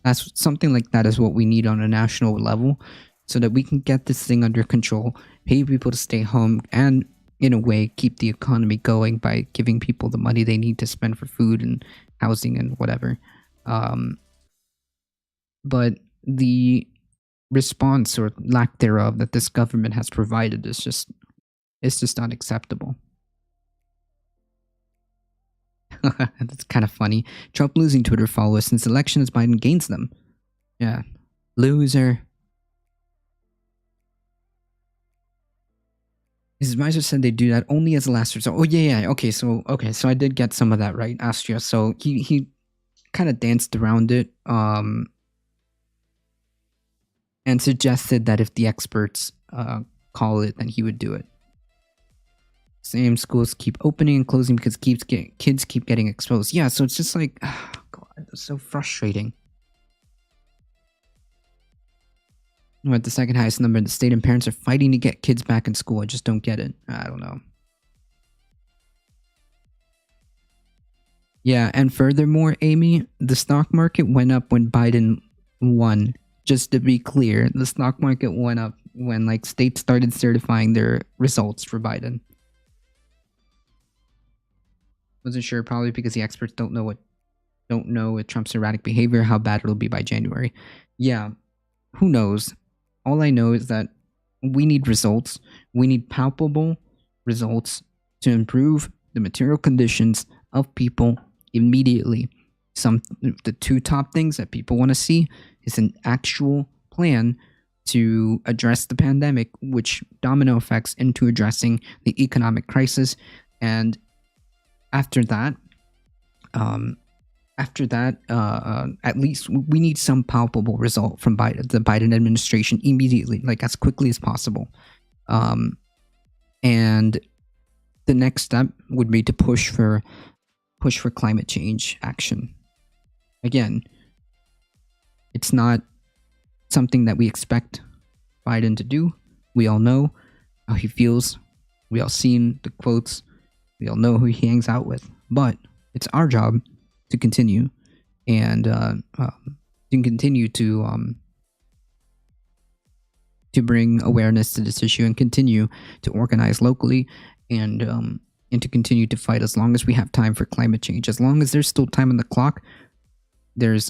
That's something like that is what we need on a national level, so that we can get this thing under control, pay people to stay home, and in a way keep the economy going by giving people the money they need to spend for food and housing and whatever. But the response or lack thereof that this government has provided is just unacceptable. That's kind of funny. Trump losing Twitter followers since election as Biden gains them. Yeah, loser. His advisor said they do that only as a last resort. Oh yeah. Okay, so I did get some of that right, Astria. So he kind of danced around it, and suggested that if the experts call it, then he would do it. Same schools keep opening and closing because kids keep getting exposed. Yeah, so it's just like, oh God, it's so frustrating. We're at the second highest number in the state, and parents are fighting to get kids back in school. I just don't get it. I don't know. Yeah, and furthermore, Amy, the stock market went up when Biden won. Just to be clear, the stock market went up when like states started certifying their results for Biden. Wasn't sure, probably because the experts don't know with Trump's erratic behavior how bad it'll be by January. Yeah, who knows? All I know is that we need results. We need palpable results to improve the material conditions of people immediately. The 2 top things that people want to see is an actual plan to address the pandemic, which domino effects into addressing the economic crisis. And after that, at least we need some palpable result from the Biden administration immediately, like as quickly as possible. And the next step would be to push for climate change action. Again, it's not something that we expect Biden to do. We all know how he feels. We all seen the quotes. We all know who he hangs out with. But it's our job to continue and continue to bring awareness to this issue and continue to organize locally and to continue to fight as long as we have time for climate change. As long as there's still time on the clock, as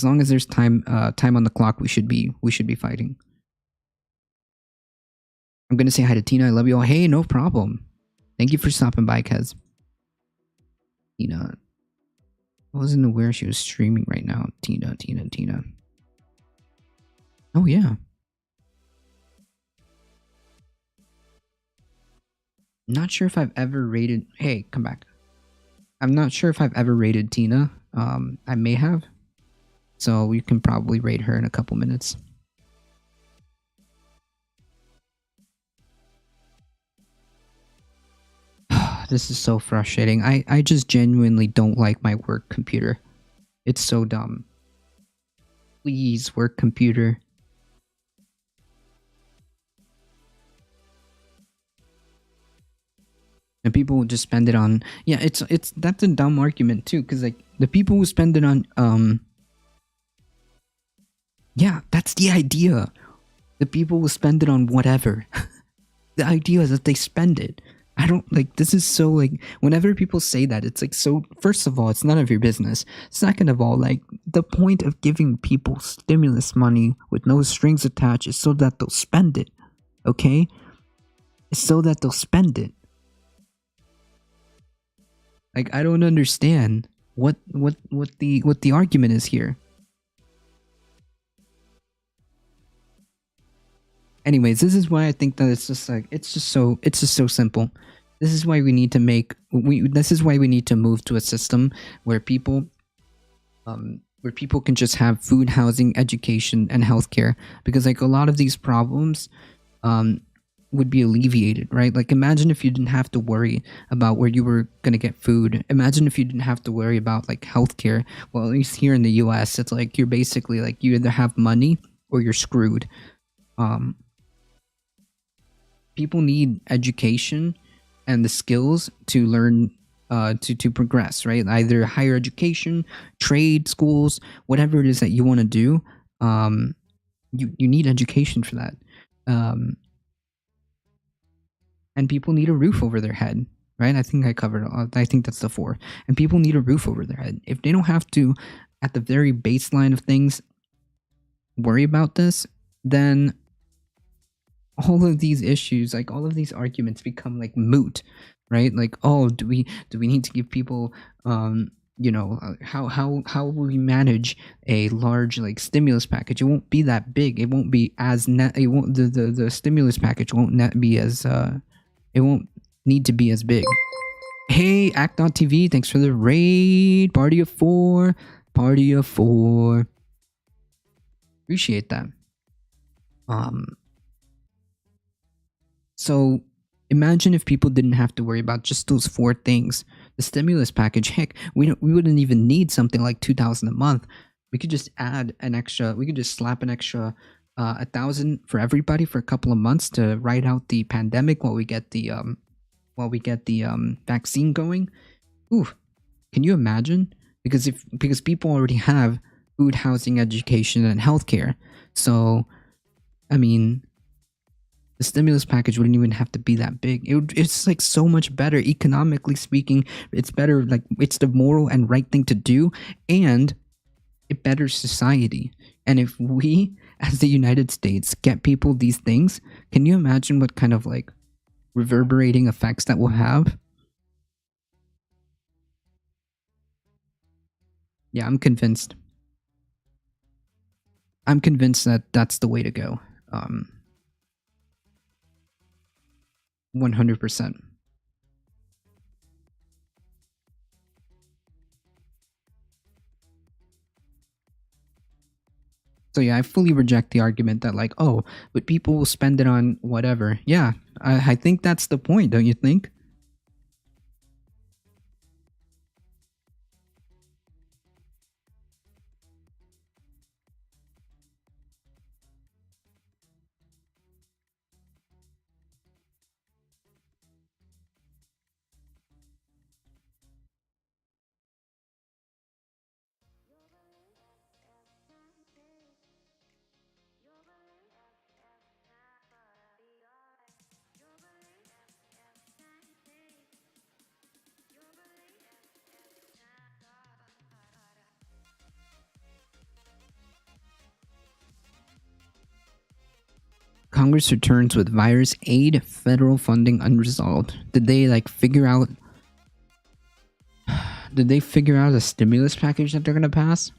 long as there's time on the clock, we should be fighting. I'm gonna say hi to Tina. I love you all. Hey, no problem. Thank you for stopping by, Kez. Tina. I wasn't aware she was streaming right now. Tina. Oh, yeah. Not sure if I've ever rated. Hey, come back. I'm not sure if I've ever rated Tina. I may have. So we can probably rate her in a couple minutes. This is so frustrating. I just genuinely don't like my work computer. It's so dumb. Please, work computer. And people will just spend it on, yeah, it's that's a dumb argument too, because like the people who spend it on yeah, that's the idea. The people will spend it on whatever. The idea is that they spend it. I don't like, this is so like, whenever people say that, it's like, so first of all, it's none of your business. Second of all, like, the point of giving people stimulus money with no strings attached is so that they'll spend it. Okay? It's so that they'll spend it. Like, I don't understand what the argument is here. Anyways, this is why I think that it's just so simple. This is why we need to move to a system where people can just have food, housing, education, and healthcare, because like a lot of these problems would be alleviated, right? Like, imagine if you didn't have to worry about where you were going to get food. Imagine if you didn't have to worry about like healthcare. Well, at least here in the US, it's like you're basically like, you either have money or you're screwed. People need education and the skills to learn, to progress, right? Either higher education, trade schools, whatever it is that you want to do. You need education for that. And people need a roof over their head, right? I think I covered. I think that's the 4. And people need a roof over their head. If they don't have to, at the very baseline of things, worry about this, then all of these issues, like all of these arguments, become like moot, right? Like, oh, do we need to give people, how will we manage a large like stimulus package? It won't be that big. It won't be as the stimulus package won't be as it won't need to be as big. Hey, Act.tv, thanks for the raid. Party of 4. Appreciate that. So imagine if people didn't have to worry about just those 4 things. The stimulus package, heck, we wouldn't even need something like $2,000 a month. We could just add an extra. We could just slap an extra 1,000 for everybody for a couple of months to ride out the pandemic while we get the vaccine going. Ooh, can you imagine? Because people already have food, housing, education, and healthcare. So, I mean, the stimulus package wouldn't even have to be that big. It's like so much better economically speaking. It's better, like it's the moral and right thing to do, and it betters society. And if we, as the United States, get people these things, can you imagine what kind of like reverberating effects that will have? Yeah, I'm convinced. I'm convinced that that's the way to go. 100%. So yeah, I fully reject the argument that like, oh, but people will spend it on whatever. Yeah, I think that's the point, don't you think? Congress returns with virus aid, federal funding unresolved. Did they like figure out? Did they figure out a stimulus package that they're gonna pass?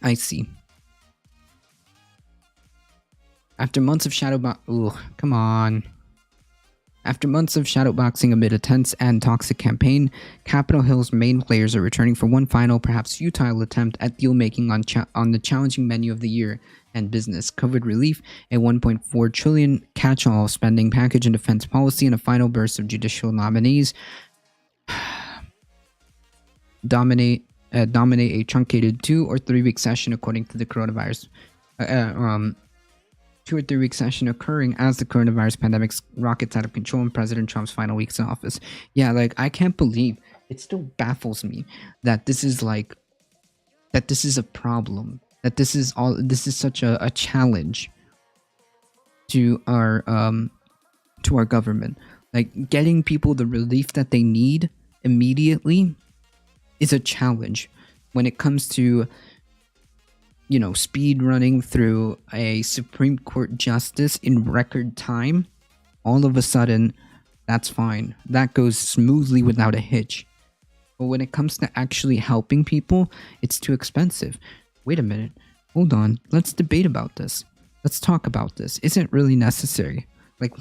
I see. After months of come on. After months of shadowboxing amid a tense and toxic campaign, Capitol Hill's main players are returning for one final, perhaps futile attempt at deal-making on the challenging menu of the year and business: COVID relief, a $1.4 trillion catch-all spending package in defense policy, and a final burst of judicial nominees dominate a truncated 2 or 3 week session, according to the coronavirus. 2 or 3 week session occurring as the coronavirus pandemic rockets out of control in President Trump's final weeks in office. Yeah, like, I can't believe, it still baffles me that this is a problem, that this is such a challenge to our government. Like, getting people the relief that they need immediately is a challenge when it comes to, you know, speed running through a Supreme Court justice in record time. All of a sudden, that's fine. That goes smoothly without a hitch. But when it comes to actually helping people, it's too expensive. Wait a minute. Hold on. Let's debate about this. Let's talk about this. Is it really necessary? Like,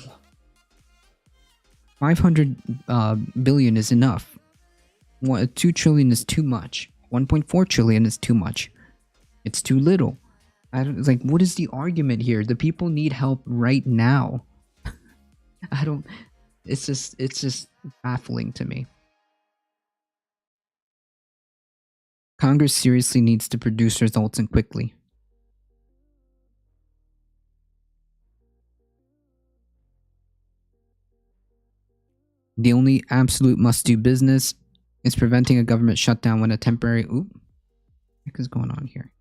500 billion is enough. 2 trillion is too much. 1.4 trillion is too much. It's too little. What is the argument here? The people need help right now. It's just baffling to me. Congress seriously needs to produce results, and quickly. The only absolute must-do business is preventing a government shutdown when a temporary... What is going on here?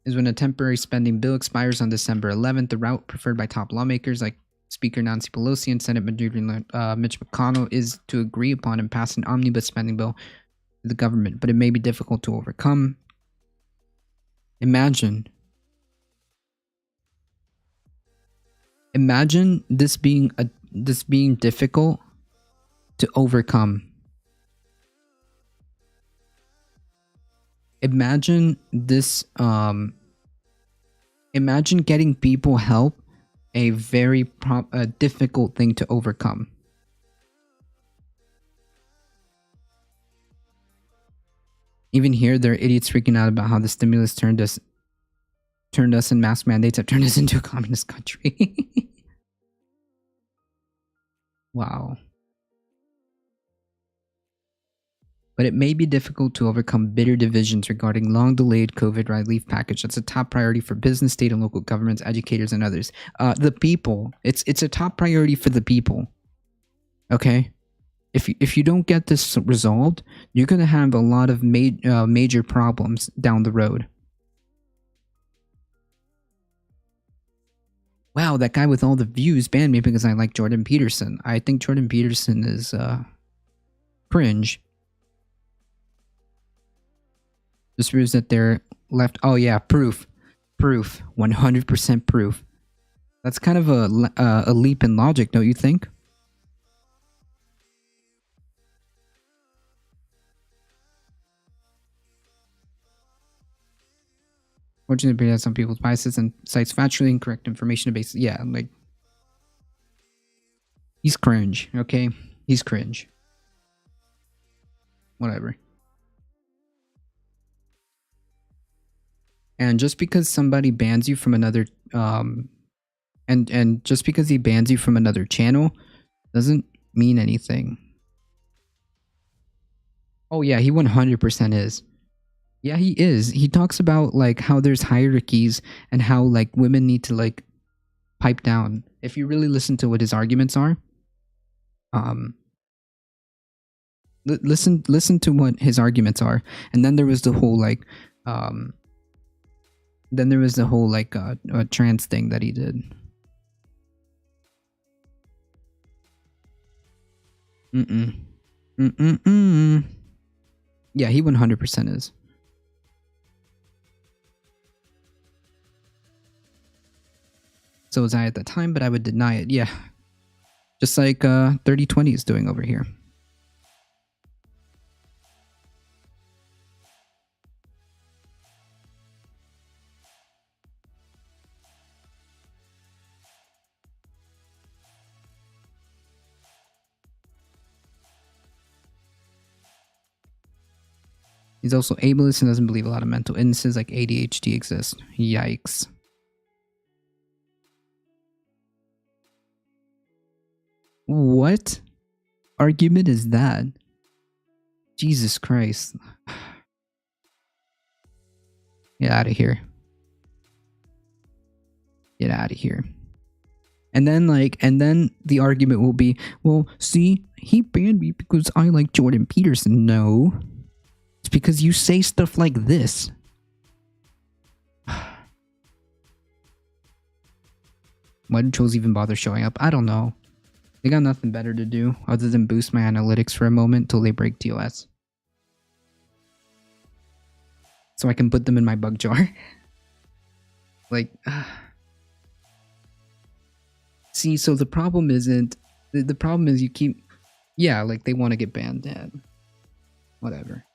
Is when a temporary spending bill expires on December 11th. The route preferred by top lawmakers like Speaker Nancy Pelosi and Senate Majority Mitch McConnell is to agree upon and pass an omnibus spending bill to the government, but it may be difficult to overcome. Imagine this being difficult to overcome. Imagine this, imagine getting people help, a very difficult thing to overcome. Even here, there are idiots freaking out about how the stimulus turned us and mask mandates have turned us into a communist country. Wow. But it may be difficult to overcome bitter divisions regarding long-delayed COVID relief package. That's a top priority for business, state and local governments, educators, and others. The people. It's a top priority for the people. Okay? If you don't get this resolved, you're going to have a lot of major problems down the road. Wow, that guy with all the views banned me because I like Jordan Peterson. I think Jordan Peterson is cringe. This proves that they're left. Oh yeah, proof, 100% proof. That's kind of a leap in logic, don't you think? Fortunately, has some people's biases and cites factually incorrect information to base. Yeah, like, he's cringe. Okay, he's cringe. Whatever. And just because somebody bans you from another, and just because he bans you from another channel, doesn't mean anything. Oh yeah, he 100% is. Yeah, he is. He talks about like how there's hierarchies and how like women need to like pipe down. If you really listen to what his arguments are, listen to what his arguments are, and then there was the whole like trans thing that he did. Yeah, he 100% is. So was I at the time, but I would deny it. Yeah. Just like 3020 is doing over here. He's also ableist and doesn't believe a lot of mental illnesses like ADHD exist. Yikes. What argument is that? Jesus Christ. Get out of here. Get out of here. And then the argument will be, well, see, he banned me because I like Jordan Peterson. No. It's because you say stuff like this. Why did trolls even bother showing up? I don't know. They got nothing better to do other than boost my analytics for a moment till they break TOS. So I can put them in my bug jar. Like, see, so the problem isn't, the problem is you keep, yeah, like they want to get banned. Yeah. Whatever.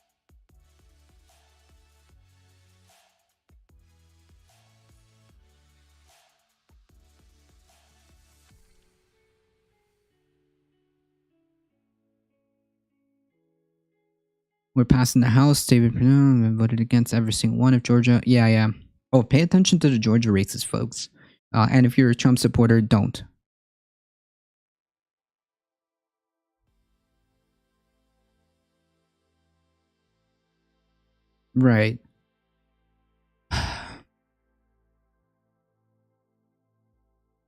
We're passing the House. David voted against every single one of Georgia. Yeah. Oh, pay attention to the Georgia races, folks. And if you're a Trump supporter, don't. Right.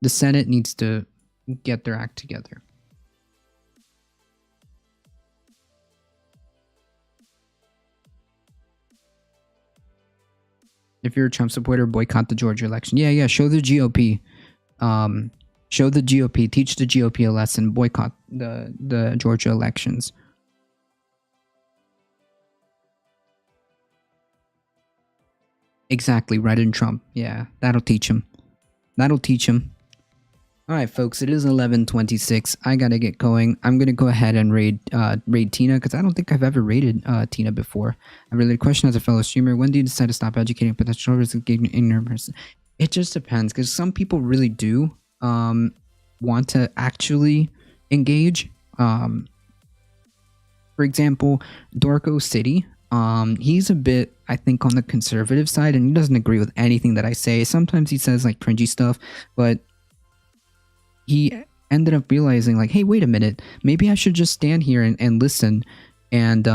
The Senate needs to get their act together. If you're a Trump supporter, boycott the Georgia election. Yeah. Show the GOP. Show the GOP. Teach the GOP a lesson. Boycott the Georgia elections. Exactly. Right in Trump. Yeah. That'll teach him. That'll teach him. Alright, folks. It is 11:26. I gotta get going. I'm gonna go ahead and raid Tina, because I don't think I've ever raided Tina before. I really question as a fellow streamer, when do you decide to stop educating potential risk of getting ignorant person? It just depends, because some people really do want to actually engage. For example, Dorko City. He's a bit, I think, on the conservative side, and he doesn't agree with anything that I say. Sometimes he says like cringy stuff, but he ended up realizing, like, hey, wait a minute, maybe I should just stand here and listen and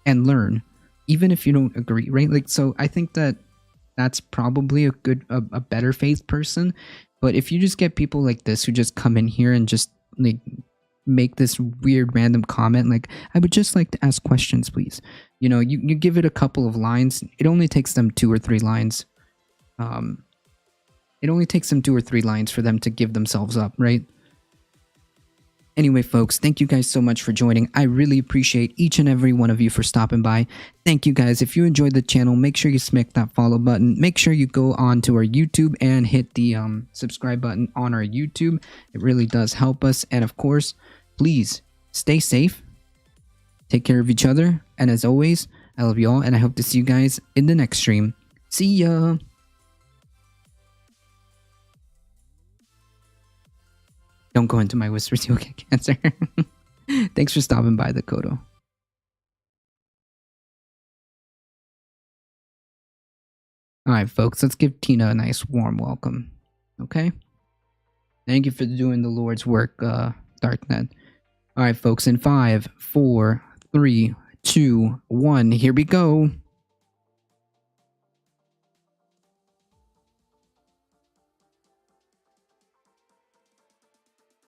learn, even if you don't agree, right? Like, so I think that that's probably a better faith person. But if you just get people like this who just come in here and just like make this weird random comment, like, I would just like to ask questions, please. You know, you give it a couple of lines. It only takes them 2 or 3 lines. It only takes them 2 or 3 lines for them to give themselves up, right? Anyway, folks, thank you guys so much for joining. I really appreciate each and every one of you for stopping by. Thank you guys. If you enjoyed the channel, make sure you smack that follow button. Make sure you go on to our YouTube and hit the subscribe button on our YouTube. It really does help us. And of course, please stay safe. Take care of each other. And as always, I love you all, and I hope to see you guys in the next stream. See ya! Don't go into my whispers, you'll get cancer. Thanks for stopping by, the Kodo. Alright, folks, let's give Tina a nice warm welcome. Okay? Thank you for doing the Lord's work, Darknet. Alright, folks, in 5, 4, 3, 2, 1, here we go.